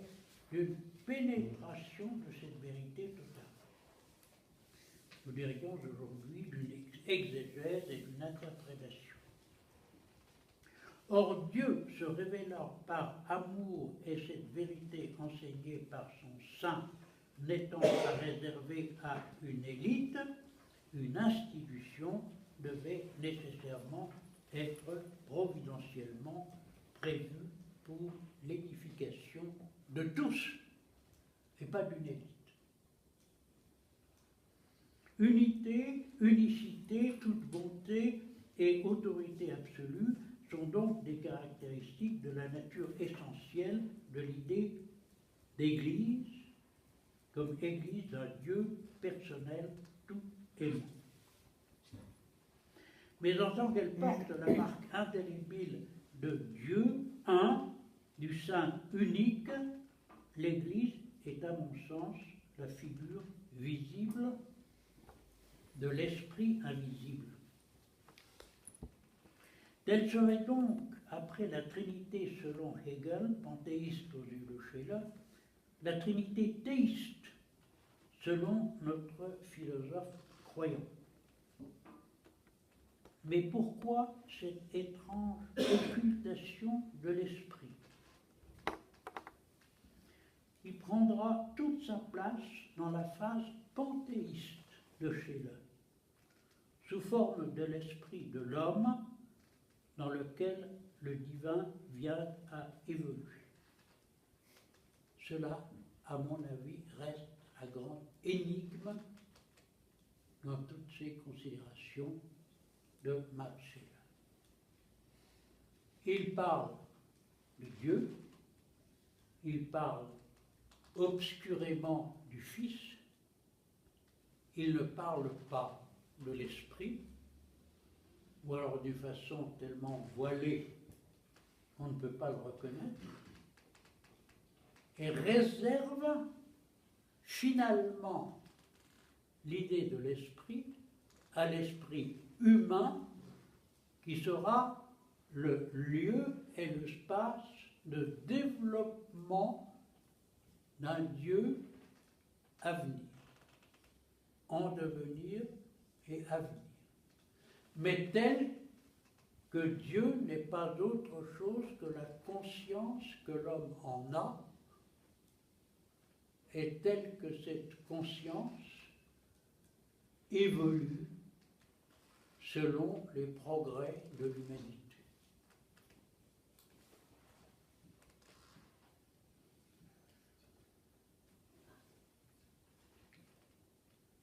d'une pénétration de cette vérité totale. Nous dirions aujourd'hui d'une exégèse et d'une interprétation. Or, Dieu se révélant par amour et cette vérité enseignée par son saint n'étant pas réservée à une élite, une institution devait nécessairement être providentiellement prévue pour l'édification de tous, et pas d'une élite. Unité, unicité, toute bonté et autorité absolue sont donc des caractéristiques de la nature essentielle de l'idée d'Église, comme Église d'un Dieu personnel tout aimant. Mais en tant qu'elle porte la marque indélébile de Dieu un, du Saint unique, l'Église est à mon sens la figure visible de l'esprit invisible. Telle serait donc, après la Trinité selon Hegel, panthéiste aux yeux de Scheler, la Trinité théiste selon notre philosophe croyant. Mais pourquoi cette étrange occultation de l'esprit? Il prendra toute sa place dans la phase panthéiste de Schiller, sous forme de l'esprit de l'homme dans lequel le divin vient à évoluer. Cela, à mon avis, reste la grande énigme dans toutes ces considérations de Max Scheler. Il parle de Dieu, il parle obscurément du Fils, il ne parle pas de l'Esprit, ou alors d'une façon tellement voilée qu'on ne peut pas le reconnaître, et réserve finalement l'idée de l'esprit à l'esprit humain qui sera le lieu et l'espace de développement d'un Dieu à venir, en devenir et à venir, mais tel que Dieu n'est pas autre chose que la conscience que l'homme en a, et telle que cette conscience évolue selon les progrès de l'humanité.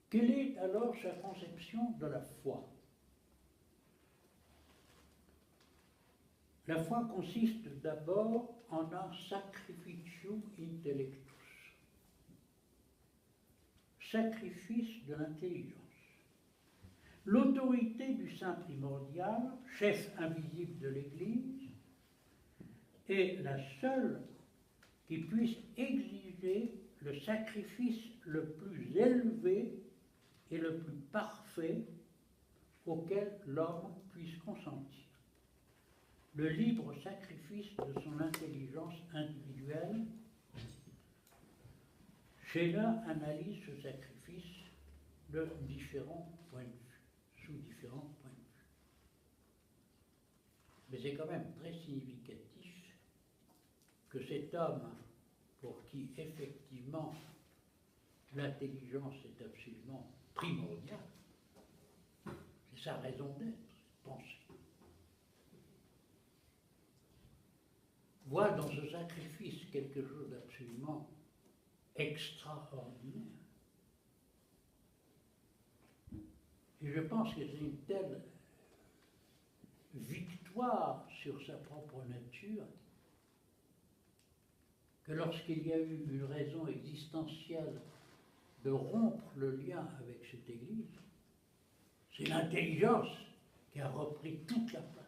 Quelle est alors sa conception de la foi? La foi consiste d'abord en un sacrificium intellectus, sacrifice de l'intelligence. L'autorité du Saint primordial, chef invisible de l'Église, est la seule qui puisse exiger le sacrifice le plus élevé et le plus parfait auquel l'homme puisse consentir. Le libre sacrifice de son intelligence individuelle. Scheler analyse ce sacrifice de différents points de vue, sous différents points de vue. Mais c'est quand même très significatif que cet homme, pour qui effectivement l'intelligence est absolument primordiale, c'est sa raison d'être, penser, voit dans ce sacrifice quelque chose d'absolument extraordinaire. Et je pense que c'est une telle victoire sur sa propre nature que lorsqu'il y a eu une raison existentielle de rompre le lien avec cette Église, c'est l'intelligence qui a repris toute la place,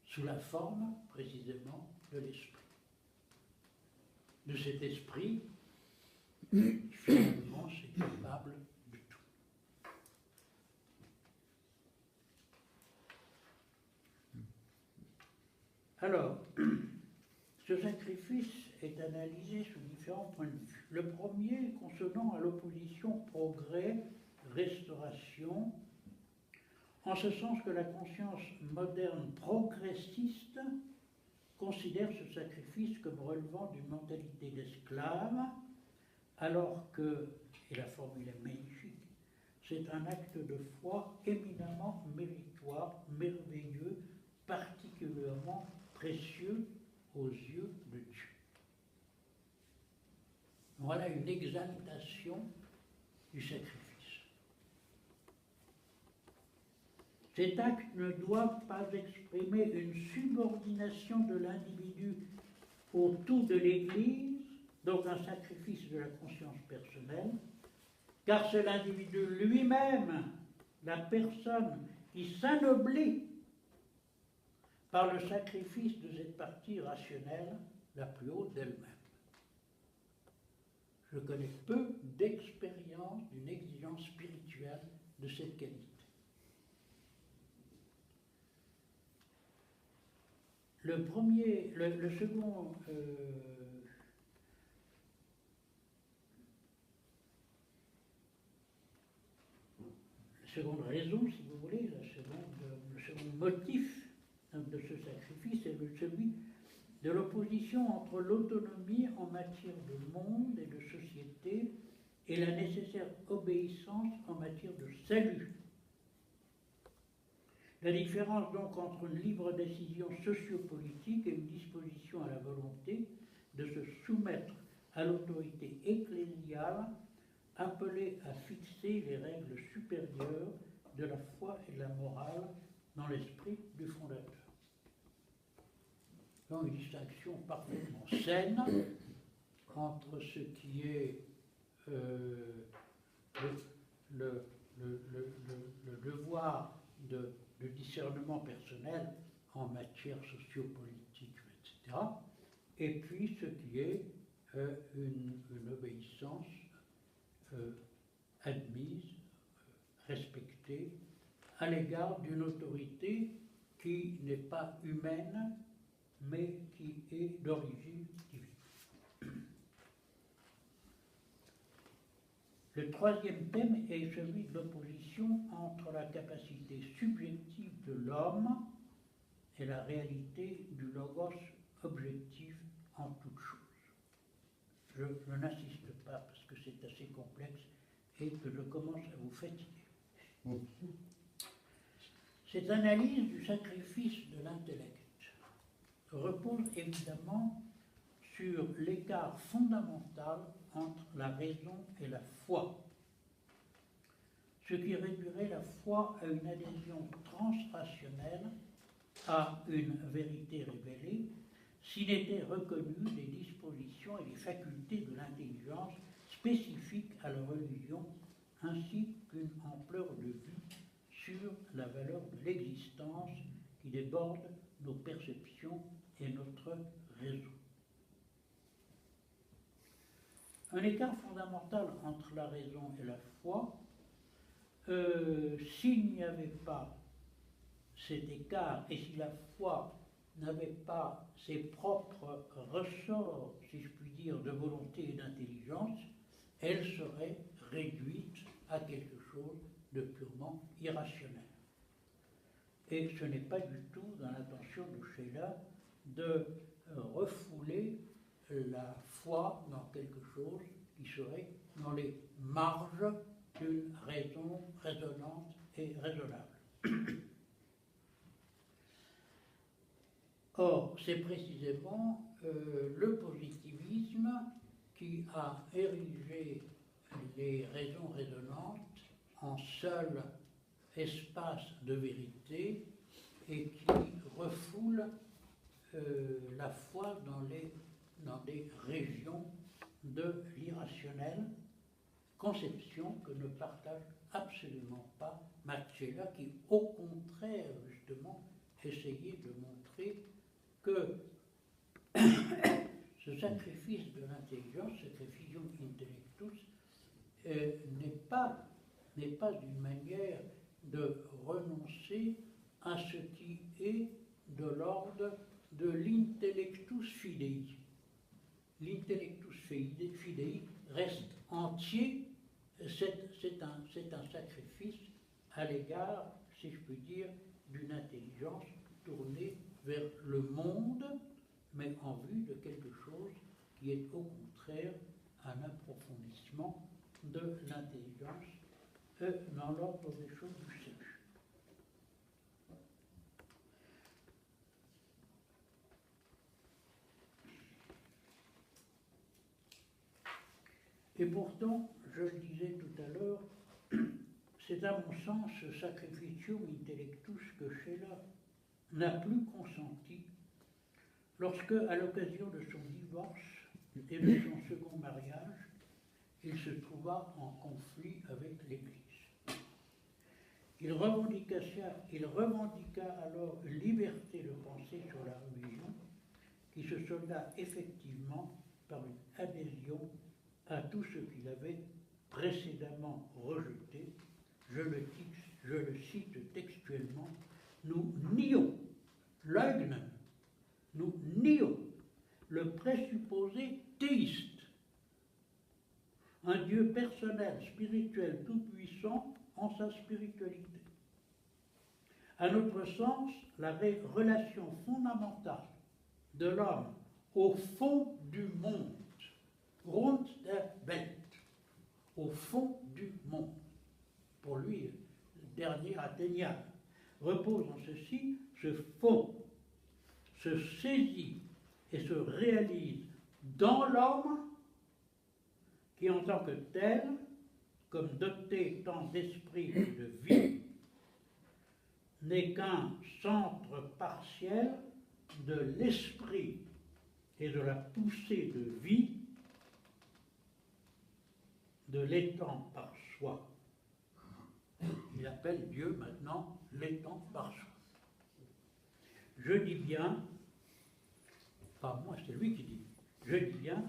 sous la forme précisément de l'esprit. De cet esprit, finalement, c'est capable de tout. Alors, ce sacrifice est analysé sous différents points de vue. Le premier concernant à l'opposition progrès-restauration, en ce sens que la conscience moderne progressiste considère ce sacrifice comme relevant d'une mentalité d'esclave, alors que, et la formule est magnifique, c'est un acte de foi éminemment méritoire, merveilleux, particulièrement précieux aux yeux de Dieu. Voilà une exaltation du sacrifice. Cet acte ne doit pas exprimer une subordination de l'individu au tout de l'Église, donc un sacrifice de la conscience personnelle, car c'est l'individu lui-même, la personne, qui s'anoblit par le sacrifice de cette partie rationnelle la plus haute d'elle-même. Je connais peu d'expériences d'une exigence spirituelle de cette qualité. Le second seconde raison, si vous voulez, le second motif de ce sacrifice est celui de l'opposition entre l'autonomie en matière de monde et de société et la nécessaire obéissance en matière de salut. La différence donc entre une libre décision sociopolitique et une disposition à la volonté de se soumettre à l'autorité ecclésiale appelée à fixer les règles supérieures de la foi et de la morale dans l'esprit du fondateur. Donc une distinction parfaitement saine entre ce qui est le devoir de discernement personnel en matière sociopolitique, etc., et puis ce qui est une obéissance admise, respectée, à l'égard d'une autorité qui n'est pas humaine, mais qui est d'origine divine. Le troisième thème est celui de l'opposition entre la capacité subjective de l'homme et la réalité du logos objectif en toute chose. Je n'insiste pas parce que c'est assez complexe et que je commence à vous fatiguer. Cette analyse du sacrifice de l'intellect repose évidemment sur l'écart fondamental entre la raison et la foi, ce qui réduirait la foi à une adhésion transrationnelle à une vérité révélée, s'il n'était reconnu les dispositions et les facultés de l'intelligence spécifiques à la religion, ainsi qu'une ampleur de vue sur la valeur de l'existence qui déborde nos perceptions et notre raison. Un écart fondamental entre la raison et la foi, s'il n'y avait pas cet écart et si la foi n'avait pas ses propres ressorts, si je puis dire, de volonté et d'intelligence, elle serait réduite à quelque chose de purement irrationnel. Et ce n'est pas du tout dans l'intention de Sheila de refouler la foi dans quelque chose qui serait dans les marges d'une raison raisonnante et raisonnable. Or, c'est précisément le positivisme qui a érigé les raisons raisonnantes en seul espace de vérité et qui refoule la foi dans des régions de l'irrationnel, conception que ne partage absolument pas Marcella, qui au contraire justement essayait de montrer que ce sacrifice de l'intelligence, sacrificium intellectus, n'est pas une manière de renoncer à ce qui est de l'ordre de l'intellectus fidei. L'intellectus fidei reste entier, c'est un sacrifice à l'égard, si je puis dire, d'une intelligence tournée vers le monde, mais en vue de quelque chose qui est au contraire un approfondissement de l'intelligence dans l'ordre des choses du salut. Et pourtant, je le disais tout à l'heure, c'est à mon sens ce sacrificium intellectus que Sheila n'a plus consenti lorsque, à l'occasion de son divorce et de son second mariage, il se trouva en conflit avec l'Église. Il revendiqua alors une liberté de penser sur la religion qui se solda effectivement par une adhésion à tout ce qu'il avait précédemment rejeté. Je le cite textuellement, nous nions leugnen, nous nions le présupposé théiste, un Dieu personnel, spirituel, tout-puissant, en sa spiritualité. À notre sens, la relation fondamentale de l'homme au fond du monde, Grund der Welt, au fond du monde, pour lui, le dernier atteignable, repose en ceci: ce fond se saisit et se réalise dans l'homme qui, en tant que tel, comme doté tant d'esprit et de vie, n'est qu'un centre partiel de l'esprit et de la poussée de vie de l'étant par soi. Il appelle Dieu maintenant l'étant par soi. Je dis bien, pas moi, c'est lui qui dit, je dis bien,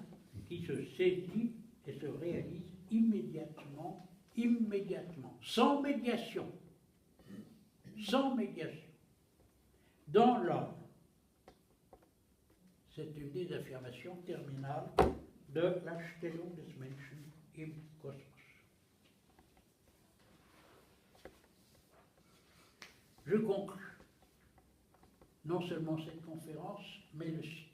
qui se saisit et se réalise immédiatement, sans médiation, dans l'homme. C'est une des affirmations terminales de la Stellung des Menschen im Kosmos. Je conclus non seulement cette conférence, mais le cycle.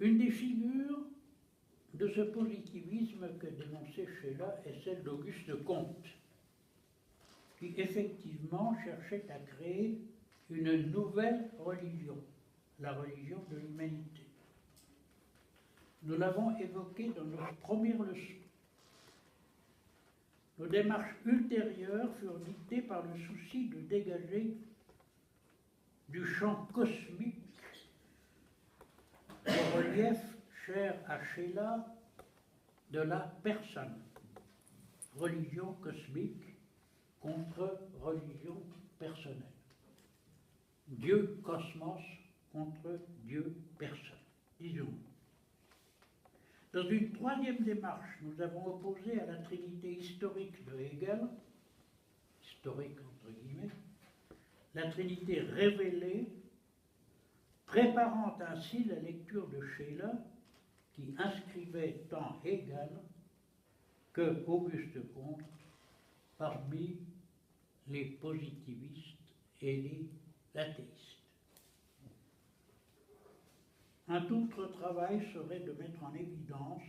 Une des figures de ce positivisme que dénonçait Scheler est celle d'Auguste Comte, qui effectivement cherchait à créer une nouvelle religion, la religion de l'humanité. Nous l'avons évoqué dans notre première leçon. Nos démarches ultérieures furent dictées par le souci de dégager du champ cosmique le relief cher à Scheler de la personne. Religion cosmique contre religion personnelle. Dieu cosmos contre Dieu personne, disons. Dans une troisième démarche, nous avons opposé à la trinité historique de Hegel, historique entre guillemets, la trinité révélée, préparant ainsi la lecture de Scheler, qui inscrivait tant Hegel que Auguste Comte parmi les positivistes et les athéistes. Un autre travail serait de mettre en évidence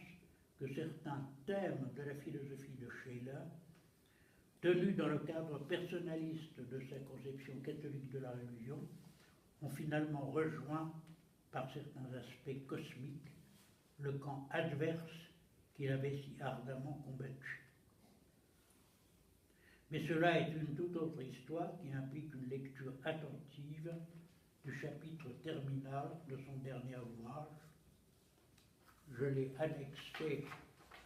que certains thèmes de la philosophie de Scheler, tenus dans le cadre personnaliste de sa conception catholique de la religion, ont finalement rejoint, par certains aspects cosmiques, le camp adverse qu'il avait si ardemment combattu. Mais cela est une toute autre histoire qui implique une lecture attentive du chapitre terminal de son dernier ouvrage. Je l'ai annexé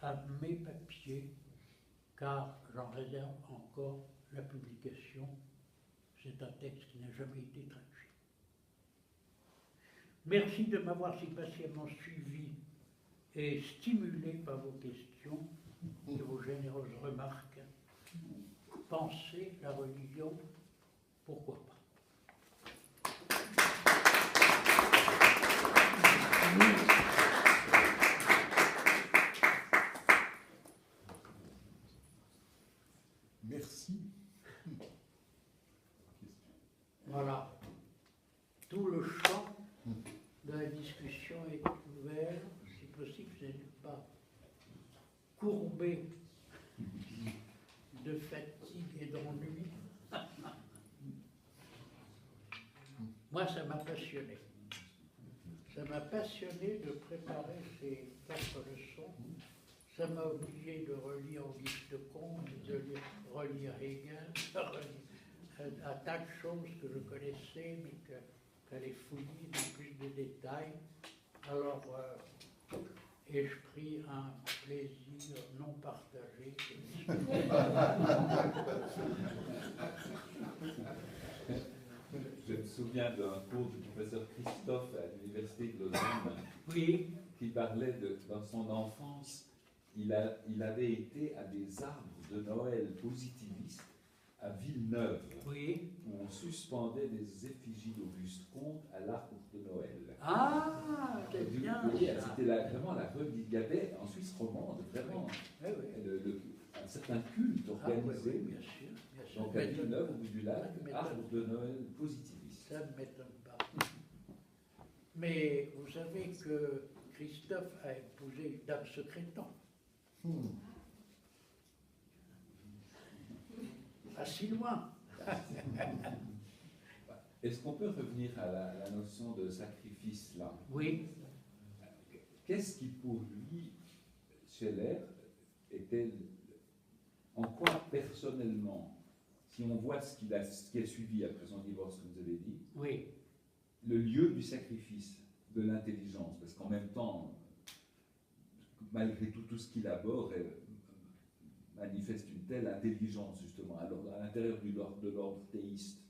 à mes papiers car j'en réserve encore la publication. C'est un texte qui n'a jamais été traduit. Merci de m'avoir si patiemment suivi et stimulé par vos questions et vos généreuses remarques. Pensez la religion, pourquoi pas. Merci. Voilà. Tout le champ de la discussion est ouvert. Si possible, je n'ai pas courbé de fatigue et d'ennui. Moi, ça m'a passionné. Ça m'a passionné de préparer ces 4 leçons. Ça m'a obligé de relire Auguste Comte, de relire Hegel, un tas de choses que je connaissais, mais qu'il fallait fouiller dans plus de détails. Alors, ai-je pris un plaisir non partagé. Je me souviens d'un cours du professeur Christophe à l'université de Lausanne, Oui. qui parlait dans son enfance, il avait été à des arbres de Noël positivistes à Villeneuve, Oui. où on suspendait des effigies d'Auguste Comte à l'arbre de Noël. Ah, c'est bien ça. C'était vraiment la religion. Il y avait en Suisse romande vraiment Oui, oui. un certain culte organisé. Oui, bien sûr. Bien sûr. Donc à Villeneuve, au bout du lac, Ça ne arbre m'étonne de Noël positiviste. Ça ne m'étonne pas. Mais vous savez que Christophe a épousé une dame secrétant. Pas si loin. Est-ce qu'on peut revenir à la notion de sacrifice là? Oui. Qu'est-ce qui pour lui, Scheller, était, en quoi personnellement, si on voit ce qui a suivi après son divorce, comme vous avez dit, Oui. le lieu du sacrifice de l'intelligence, parce qu'en même temps, malgré tout ce qu'il aborde, manifeste une telle intelligence justement, alors à l'intérieur de l'ordre théiste,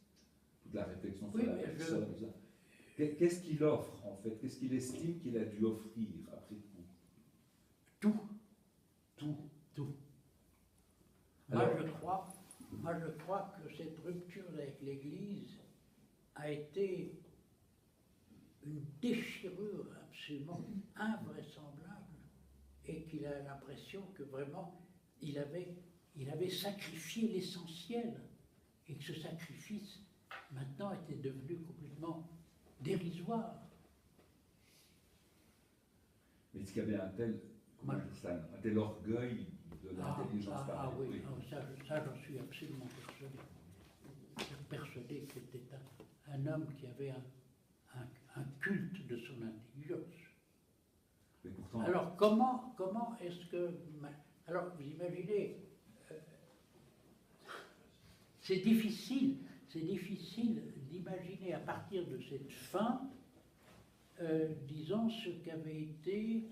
toute la réflexion sur la personne, tout ça. Qu'est-ce qu'il offre en fait? Qu'est-ce qu'il estime qu'il a dû offrir après coup? Tout. Tout. Tout. Alors, moi, je crois que cette rupture avec l'Église a été une déchirure absolument invraisemblable et qu'il a l'impression que vraiment il avait sacrifié l'essentiel et que ce sacrifice maintenant était devenu complètement dérisoire. mais est-ce qu'il y avait un tel orgueil de l'intelligence oui, oui. ça j'en suis absolument persuadé. Je suis persuadé que c'était un homme qui avait un culte de son intelligence. Mais pourtant, alors comment est-ce que... Alors vous imaginez, c'est difficile d'imaginer à partir de cette fin, disons, ce qu'avait été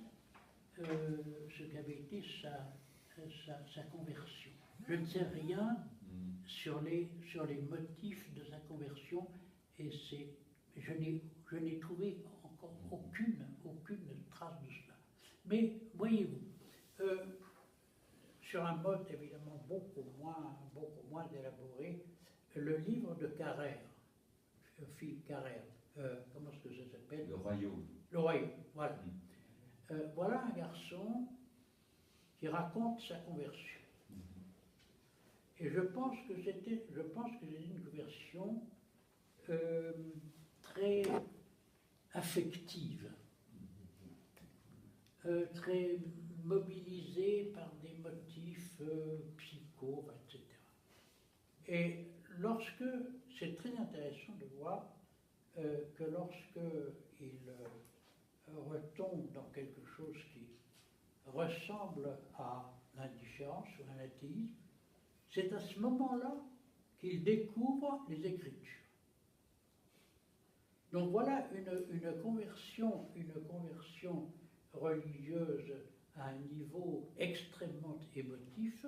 sa conversion. Je ne sais rien sur les motifs de sa conversion et je n'ai trouvé encore aucune trace de cela. Mais voyez-vous, sur un mode évidemment beaucoup moins élaboré, le livre de Carrère, Philippe Carrère, comment est-ce que ça s'appelle? Le Royaume. Le Royaume, voilà. Voilà un garçon qui raconte sa conversion. Et je pense que c'était une conversion très affective, très mobilisée par des motifs psycho, etc. Et c'est très intéressant de voir que lorsque il retombe dans quelque chose qui ressemble à l'indifférence ou à l'athéisme, c'est à ce moment-là qu'il découvre les Écritures. Donc voilà une conversion religieuse à un niveau extrêmement émotif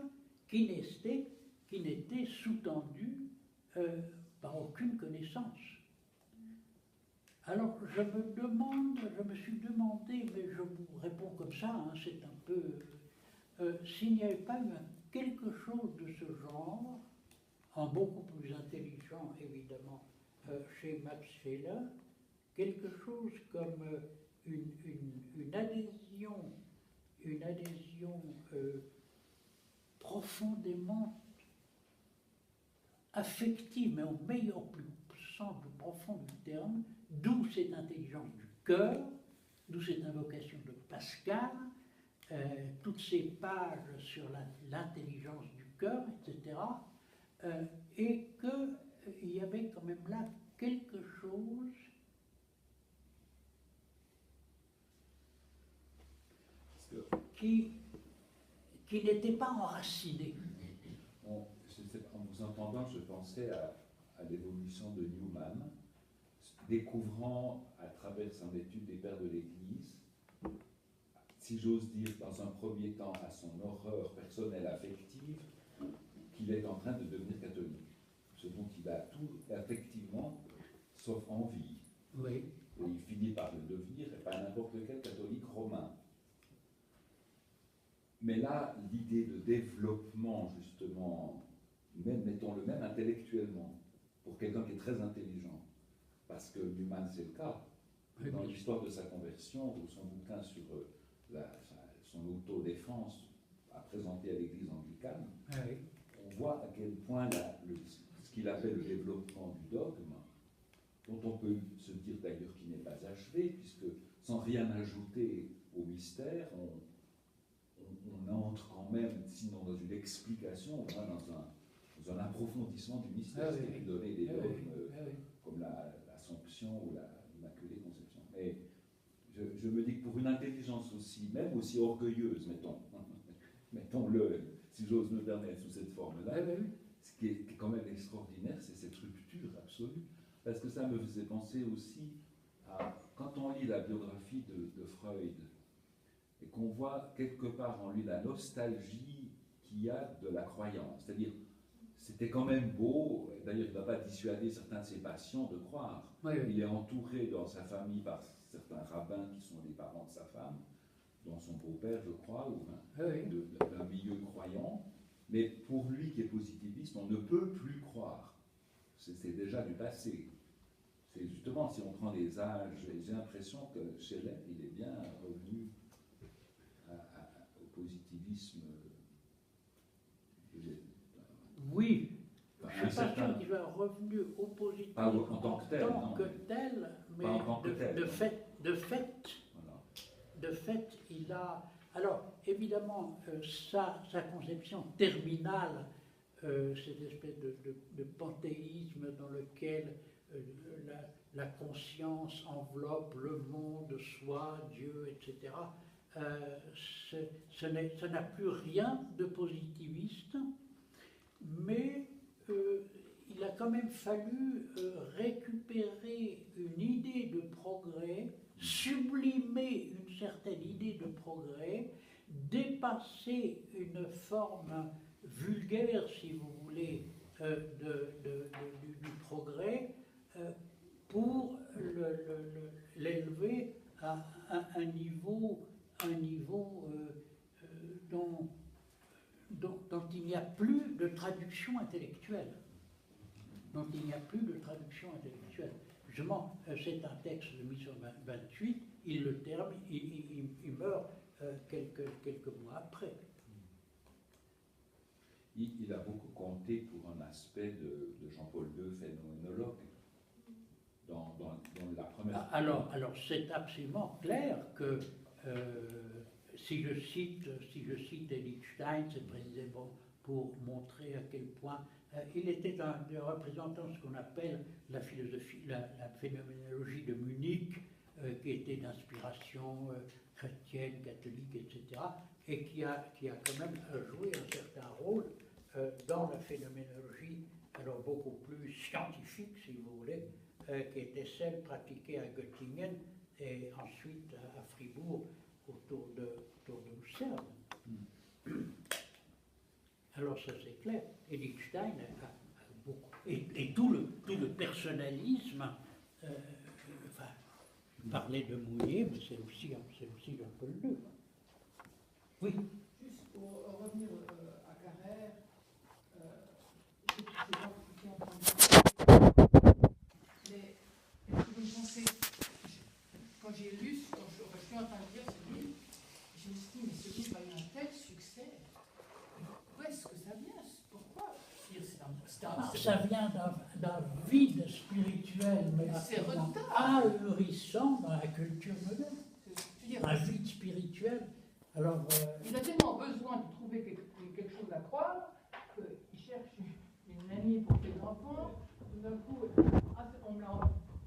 qui n'était sous-tendu par aucune connaissance. Alors je me suis demandé, mais je vous réponds comme ça, hein, c'est un peu, s'il n'y avait pas eu quelque chose de ce genre, en beaucoup plus intelligent évidemment, chez Max Scheler, quelque chose comme une adhésion profondément affective, mais au meilleur sens plus profond du terme, d'où cette intelligence du cœur, d'où cette invocation de Pascal, toutes ces pages sur l'intelligence du cœur, etc., et qu'il y avait quand même là quelque chose qui n'était pas enraciné. En vous entendant, je pensais à l'évolution de Newman, découvrant à travers son étude des pères de l'Église, si j'ose dire, dans un premier temps, à son horreur personnelle affective, qu'il est en train de devenir catholique. Ce dont il a tout, effectivement, sauf envie. Oui. Et il finit par le devenir, et pas n'importe quel catholique romain. Mais là, l'idée de développement, justement, même, mettons-le même intellectuellement, pour quelqu'un qui est très intelligent. Parce que Newman, c'est le cas. Dans l'histoire de sa conversion, ou son bouquin sur son autodéfense à présenter à l'église anglicane, on voit à quel point ce qu'il appelle le développement du dogme, dont on peut se dire d'ailleurs qu'il n'est pas achevé, puisque sans rien ajouter au mystère, on entre quand même, sinon dans une explication, au moins dans un approfondissement du mystère, ce qui est donné des dogmes comme l'Assomption ou l'Immaculée Conception. Mais je me dis que pour une intelligence aussi, même aussi orgueilleuse, mettons-le, si j'ose me permettre, sous cette forme-là, ce qui est quand même extraordinaire, c'est cette rupture absolue. Parce que ça me faisait penser aussi à, quand on lit la biographie de Freud, et qu'on voit quelque part en lui la nostalgie qu'il y a de la croyance, c'est-à-dire, c'était quand même beau, d'ailleurs il ne va pas dissuader certains de ses patients de croire. Il est entouré dans sa famille par certains rabbins qui sont les parents de sa femme, dont son beau-père, je crois, ou d'un milieu croyant. Mais pour lui qui est positiviste, on ne peut plus croire. C'est déjà du passé. C'est justement, si on prend les âges, j'ai l'impression que Scheller, il est bien revenu au positivisme. Oui, je ne suis pas sûr qu'il soit revenu au positivisme en tant que tel, mais de fait, il a... Alors, évidemment, sa conception terminale, cette espèce de panthéisme dans lequel la conscience enveloppe le monde, soi, Dieu, etc., ça n'a plus rien de positiviste, mais il a quand même fallu récupérer une idée de progrès, sublimer une certaine idée de progrès, dépasser une forme vulgaire, si vous voulez, du progrès, pour l'élever à un niveau dont il n'y a plus de traduction intellectuelle. Justement, c'est un texte de 1828, il le termine, il meurt quelques mois après. Il a beaucoup compté pour un aspect de Jean-Paul II, phénoménologue, dans la première... Alors c'est absolument clair que, si je cite Edith Stein, c'est précisément pour montrer à quel point il était un des représentants de ce qu'on appelle la philosophie, la phénoménologie de Munich, qui était d'inspiration chrétienne, catholique, etc., et qui a quand même joué un certain rôle dans la phénoménologie, alors beaucoup plus scientifique, si vous voulez, qui était celle pratiquée à Göttingen et ensuite à Fribourg autour de Husserl. Alors ça c'est clair. Edith Stein a beaucoup. Et tout le personnalisme, parler de Mounier, mais c'est aussi Jean-Paul II. Oui. Juste pour revenir à Carrère, je ne sais pas qui entend dire, mais est-ce que vous pensez, quand j'ai lu, quand je suis en train de lire ce livre, je me suis dit, mais ce livre a eu un tel succès, d'où est-ce que ça vient? Pourquoi? Ça vient d'un vide spirituel, mais ahurissant dans la culture moderne. Un vide spirituel. Alors, il a tellement besoin de trouver quelque chose à croire qu'il cherche une amie pour ses enfants. Tout d'un coup,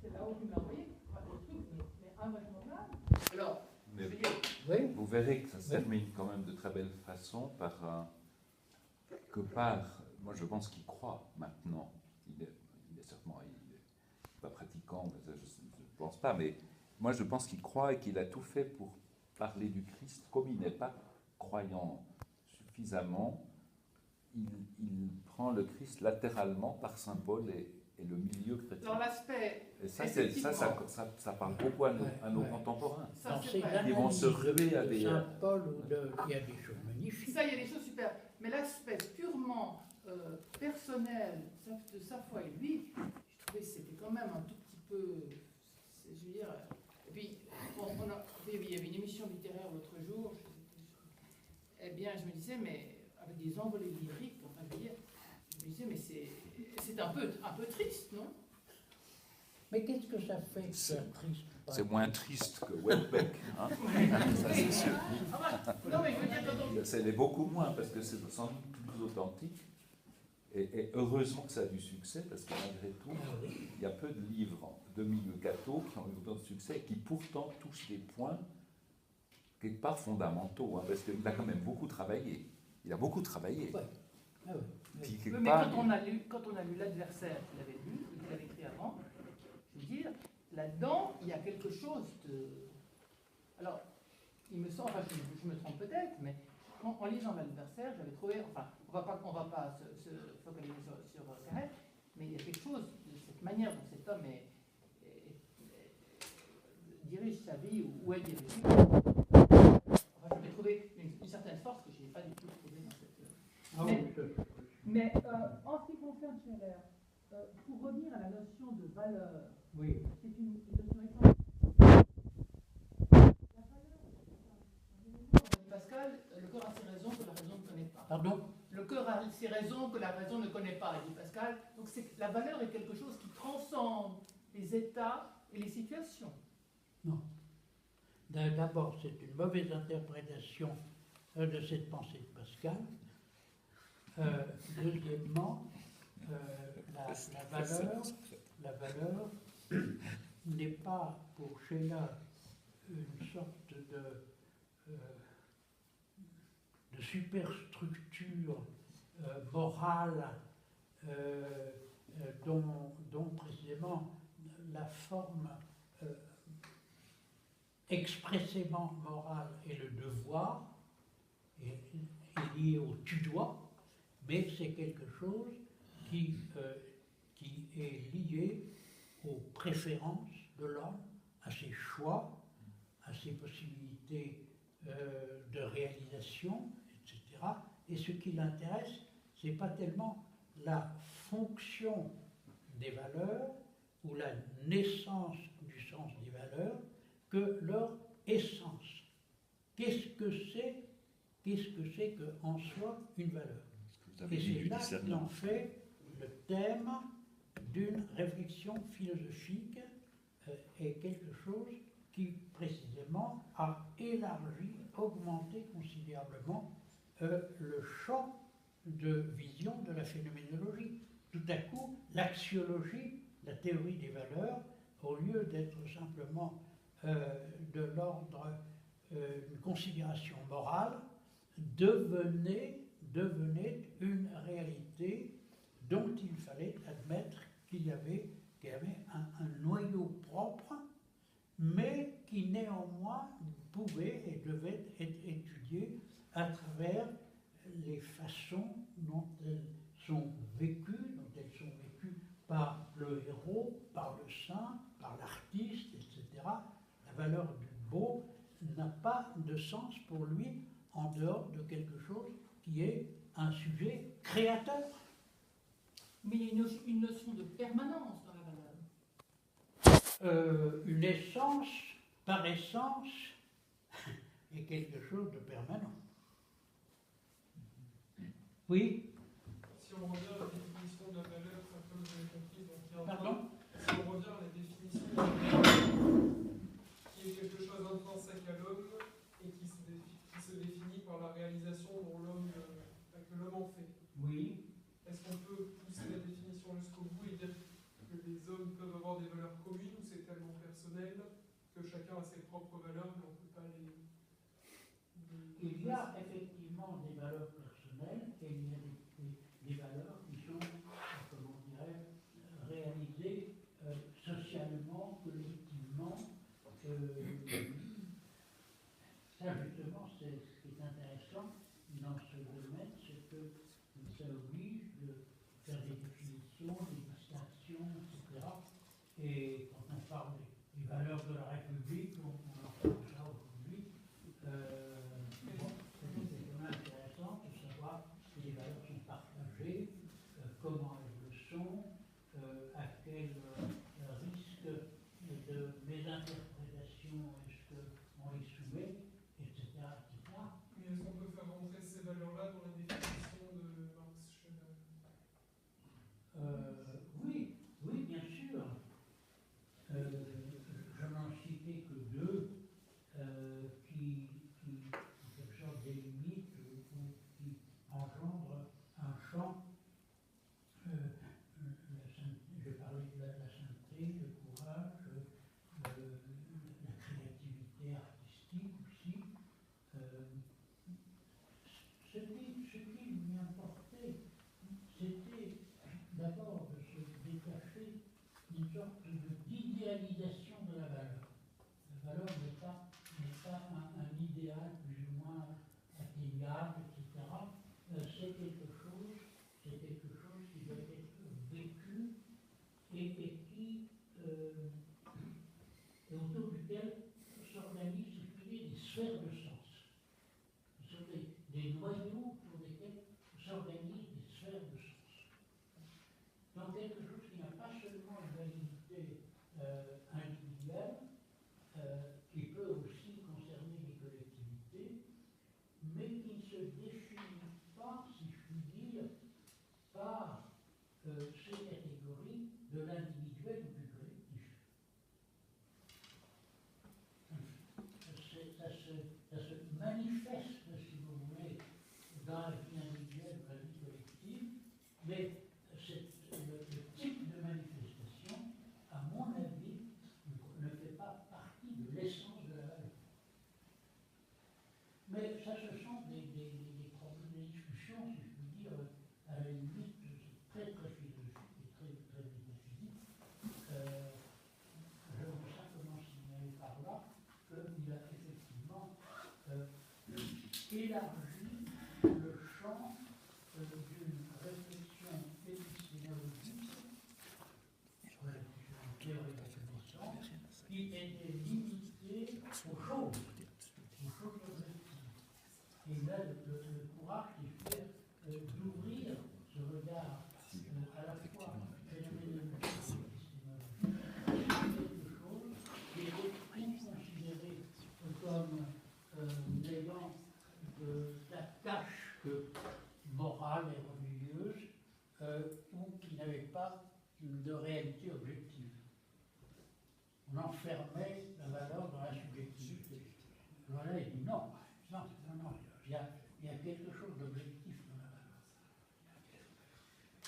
c'est là-haut qu'il m'a envoyé, pas des trucs, mais invraisemblable. Alors, vous verrez que ça se termine quand même de très belle façon moi je pense qu'il croit maintenant. Il est certainement pas pratiquant, mais ça, je ne pense pas, mais moi je pense qu'il croit et qu'il a tout fait pour parler du Christ. Comme il n'est pas croyant suffisamment, il prend le Christ latéralement par symbole et le milieu chrétien. Dans l'aspect. Et ça parle beaucoup à nos contemporains. Ils vont se ruer à des... Saint Paul, il y a des choses magnifiques. Ça, il y a des choses super. Mais l'aspect purement personnelle de sa foi et lui, je trouvais que c'était quand même un tout petit peu, je veux dire, et puis il y avait une émission littéraire l'autre jour, eh bien je me disais, mais avec des envolées lyriques, enfin je veux dire, je me disais, mais c'est un peu triste, non? Mais qu'est-ce que ça fait que c'est triste? C'est moins triste que Welbeck, hein. Ça, c'est sûr. Non, mais je veux dire, quand on... Ça l'est beaucoup moins parce que c'est sans doute plus authentique. Et heureusement que ça a du succès parce que malgré tout, il y a peu de livres de milieu catho qui ont eu autant de succès et qui pourtant touchent des points quelque part fondamentaux, hein, parce qu'il a quand même beaucoup travaillé. Il a beaucoup travaillé. Ouais. Ah oui. Puis, Oui, quelque mais part, quand on a lu l'adversaire qu'il avait lu, qu'il avait écrit avant, je veux dire, là-dedans, il y a quelque chose de... Alors, il me semble, enfin, je me trompe peut-être, mais en lisant l'adversaire, j'avais trouvé, enfin, on va pas se focaliser sur Carrère, mais il y a quelque chose de cette manière dont cet homme dirige sa vie ou est dirigé. Enfin, j'avais trouvé une certaine force que je n'ai pas du tout trouvée dans cette... Ah oui, Mais en ce qui concerne Scherer, pour revenir à la notion de valeur, oui. c'est une notion essentielle. La valeur, Pascal, le cœur a ses raisons que la raison ne connaît pas. Pardon? Le cœur a ses raisons que la raison ne connaît pas, dit Pascal. Donc la valeur est quelque chose qui transcende les états et les situations. Non. D'abord, c'est une mauvaise interprétation de cette pensée de Pascal. Deuxièmement, la valeur n'est pas pour Scheler une sorte de superstructure morale dont précisément la forme expressément morale est le devoir, est lié au tu dois, mais c'est quelque chose qui est lié aux préférences de l'homme, à ses choix, à ses possibilités de réalisation, etc. Et ce qui l'intéresse, ce n'est pas tellement la fonction des valeurs ou la naissance du sens des valeurs que leur essence. Qu'est-ce que c'est qu'en soi une valeur? Et c'est là qu'il en fait le thème d'une réflexion philosophique et quelque chose qui précisément a élargi, augmenté considérablement le champ de vision de la phénoménologie. Tout à coup, l'axiologie, la théorie des valeurs, au lieu d'être simplement de l'ordre une considération morale, devenait une réalité dont il fallait admettre qu'il y avait un noyau propre, mais qui néanmoins pouvait et devait être étudié à travers les façons dont elles sont vécues, par le héros, par le saint, par l'artiste, etc. La valeur du beau n'a pas de sens pour lui en dehors de quelque chose qui est un sujet créateur. Mais il y a une notion de permanence dans la valeur. Une essence, par essence, est quelque chose de permanent. Oui? Si on revient à la définition de la valeur, comme vous avez compris, donc il y a Pardon? si on revient à la définition de la valeur, qui est quelque chose d'intrinsèque à l'homme et qui se définit par la réalisation dont que l'homme en fait. Oui. Est-ce qu'on peut pousser la définition jusqu'au bout et dire que les hommes peuvent avoir des valeurs communes ou c'est tellement personnel que chacun a ses propres valeurs mais on ne peut pas les... Il y a effectivement des valeurs personnelles et il y a des valeurs qui sont, comment dirais, réalisées socialement, collectivement. Ça justement, c'est ce qui est intéressant dans ce domaine, c'est que ça oblige de faire des définitions, des distinctions, etc. Et quand on parle des valeurs de la République, on en parle ça aujourd'hui. C'est quand même intéressant de savoir que les valeurs sont partagées, qui ne se définit pas, si je puis dire, par ces catégories de l'individuel ou du collectif. Ça se manifeste, si vous voulez, dans la vie individuelle ou la vie collective, mais le type de manifestation, à mon avis, ne fait pas partie de l'essence de la valeur. Mais ça, ce sont des problèmes, des discussions, si je puis dire, à la limite, très très philosophiques et très très métaphysiques. Je veux simplement signaler par là qu'il a effectivement élargi le champ d'une réflexion épistémologique, théorie de la connaissance, qui était limitée aux choses objectives. Et il a le courage de faire d'ouvrir ce regard à la fois phénoménologique et épistémologique, quelque chose qui était considéré comme n'ayant la tâche morale et religieuse, ou qui n'avait pas de réalité objective. On enfermait la valeur dans la subjectivité. Voilà, il dit non, il y a quelque chose d'objectif dans la valeur.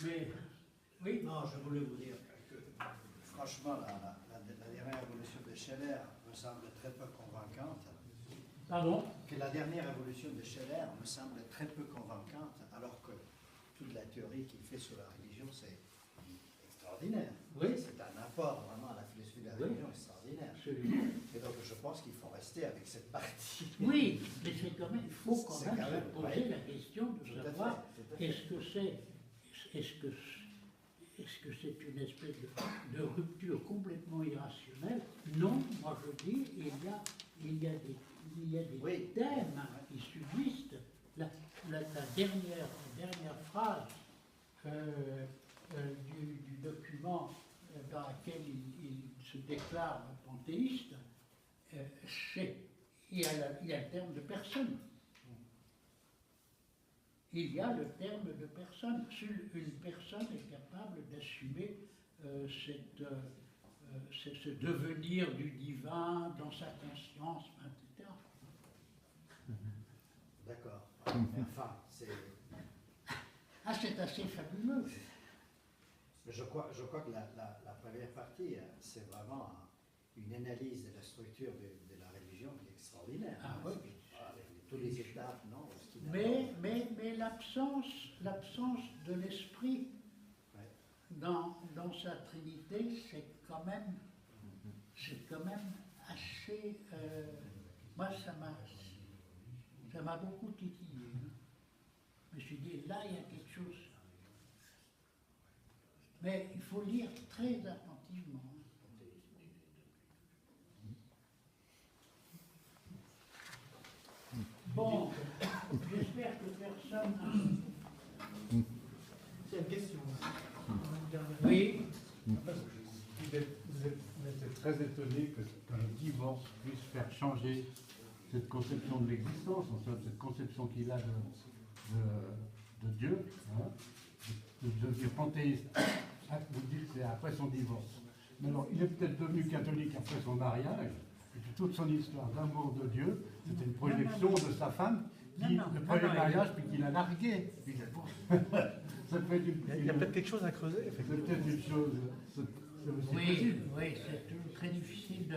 Mais, oui. Non, je voulais vous dire que franchement, la dernière évolution de Scheller me semble très peu convaincante. Pardon? Que la dernière évolution de Scheller me semble très peu convaincante, alors que toute la théorie qu'il fait sur la religion, c'est extraordinaire. Oui. C'est un apport vraiment à la philosophie de la religion extraordinaire. Absolument. Et donc je pense qu'il faut rester avec cette partie. Oui, mais c'est quand même, il faut quand C'est même quand se même, poser ouais. la question de Tout à savoir fait, tout à fait. est-ce que c'est une espèce de rupture complètement irrationnelle? Non, moi je dis, il y a des Oui. thèmes qui subsistent. La dernière phrase du document dans lequel il se déclare panthéiste, il y a le terme de personne. Il y a le terme de personne. Seule une personne est capable d'assumer ce devenir du divin dans sa conscience, etc. D'accord. Mais enfin, c'est... Ah, c'est assez fabuleux. Je crois que la première partie, c'est vraiment une analyse de la structure de la religion qui est extraordinaire. Ah oui. Avec tous les étapes, non? Mais l'absence de l'esprit Ouais. dans sa trinité, c'est quand même assez... moi, ça m'a beaucoup titillé. Je me suis dit, là, il y a quelque chose. Mais il faut lire très attentivement. Bon, j'espère que personne... C'est une question. Oui, Vous êtes très étonné qu'un divorce puisse faire changer cette conception de l'existence, en fait, cette conception qu'il a de Dieu, hein, de devenir panthéiste. Vous dites que c'est après son divorce. Mais alors, il est peut-être devenu catholique après son mariage, et puis toute son histoire d'amour de Dieu, c'était une projection de sa femme, le premier mariage, puis qu'il a largué. Ça peut être Il y a peut-être quelque chose à creuser, c'est effectivement. peut-être une chose. C'est aussi oui, possible. c'est toujours très difficile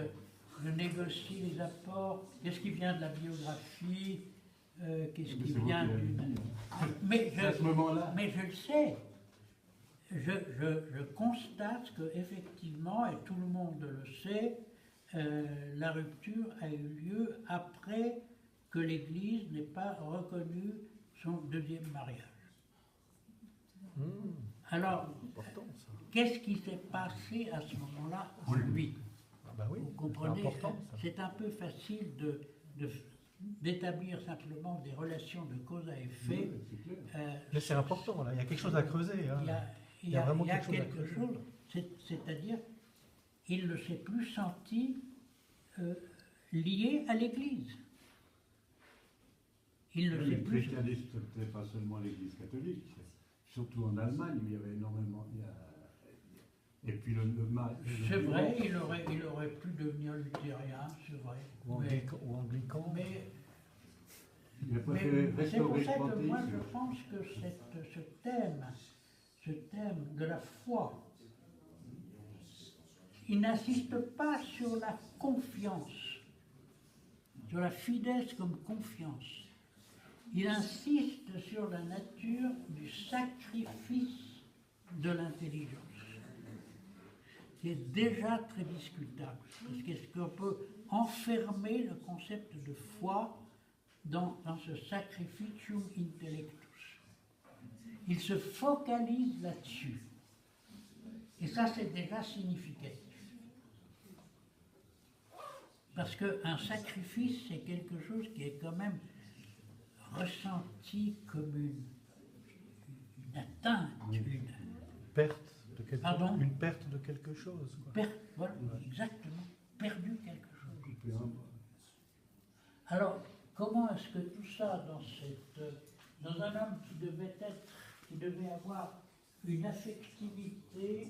de négocier les apports. Qu'est-ce qui vient de la biographie? Qu'est-ce qui C'est vous vient qui l'avez d'une... dit. Mais C'est à ce moment-là. Mais je le sais. Je constate qu'effectivement, et tout le monde le sait, la rupture a eu lieu après que l'Église n'ait pas reconnu son deuxième mariage. Alors, Important, ça. qu'est-ce qui s'est passé à ce moment-là en lui? Ah bah oui, Vous c'est comprenez, important, ça. c'est un peu facile d'établir simplement des relations de cause à effet. C'est clair. Mais c'est important, là. Il y a quelque chose à creuser. Hein. Il y a vraiment quelque quelque chose à chose, c'est-à-dire, il ne s'est plus senti lié à l'Église. Il ne Oui, sait le plus. christianisme, c'était pas seulement l'Église catholique, surtout en Allemagne, où il y avait énormément. Et puis le mal. C'est vrai, il aurait pu devenir luthérien, c'est vrai. Ou anglican. Mais Il a Mais préféré c'est pour restaurer ça le que moi panthéisme. je pense que ce thème de la foi, il n'insiste pas sur la confiance, sur la fides comme confiance. Il insiste sur la nature du sacrifice de l'intelligence. C'est déjà très discutable. Parce qu'est-ce qu'on peut enfermer le concept de foi dans ce sacrificium intellectus? Il se focalise là-dessus. Et ça, c'est déjà significatif. Parce qu'un sacrifice, c'est quelque chose qui est quand même ressenti comme une atteinte, une Perte de quelque Pardon? chose. Une perte de quelque chose. Quoi. perte. Voilà, exactement. Perdu quelque chose. Alors, comment est-ce que tout ça, dans un homme qui devait avoir une affectivité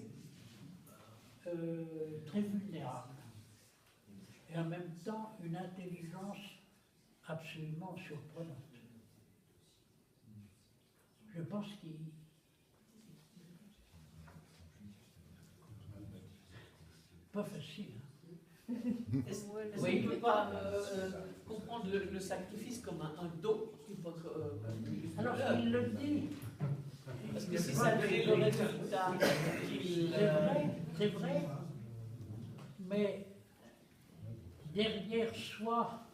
très vulnérable, et en même temps une intelligence absolument surprenante. Je pense qu'il... Pas facile. Hein. Est-ce Oui. qu'on ne peut pas comprendre le sacrifice comme un don qu'il faut Alors, il le dit. Parce que si ça donne le résultat qu'il... C'est vrai, mais derrière soi,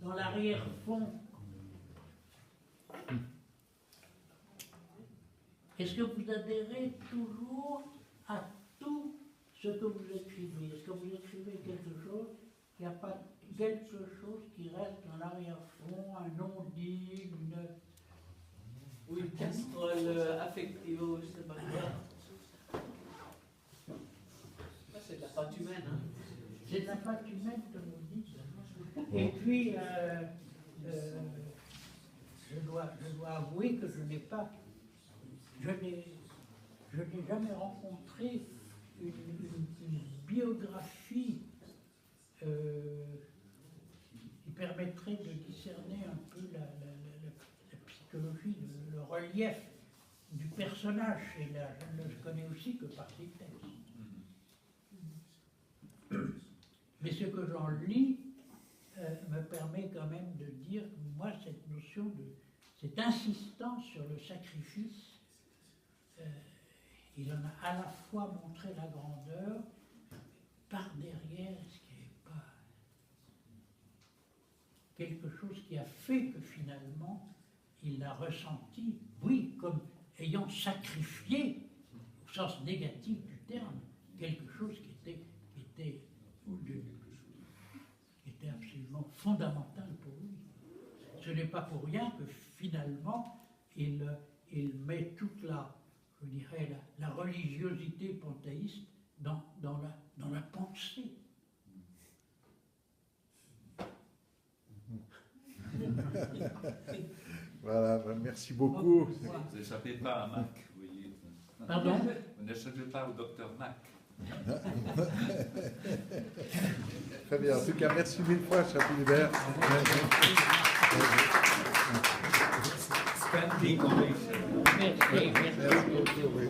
dans l'arrière-fond, est-ce que vous adhérez toujours à tout ce que vous écrivez? Est-ce que vous écrivez quelque chose, il n'y a pas quelque chose qui reste dans l'arrière-fond, un non-dit, une... Ou une casserole affective, je ne sais pas quoi. Ça, c'est de la pâte humaine. Hein. C'est de la pâte humaine, comme vous dites. Et puis, je dois avouer que je n'ai jamais rencontré une biographie qui permettrait de discerner un peu la psychologie, le relief du personnage. Et là, je ne le connais aussi que par ses textes. Mais ce que j'en lis me permet quand même de dire que moi, cette notion cette insistance sur le sacrifice, il en a à la fois montré la grandeur, par derrière, est-ce qu'il n'y avait pas quelque chose qui a fait que finalement, il l'a ressenti, oui, comme ayant sacrifié, au sens négatif du terme, quelque chose qui était absolument fondamental pour lui. Ce n'est pas pour rien que finalement, il met toute je dirais, la religiosité panthéiste dans la pensée. Voilà, merci beaucoup. Vous n'échappez pas à Mac, vous voyez. Pardon? Vous n'échappez pas au docteur Mac. Très bien. En tout cas, merci mille fois, cher Philibert. Standing ovation. Merci. Merci beaucoup. Oui.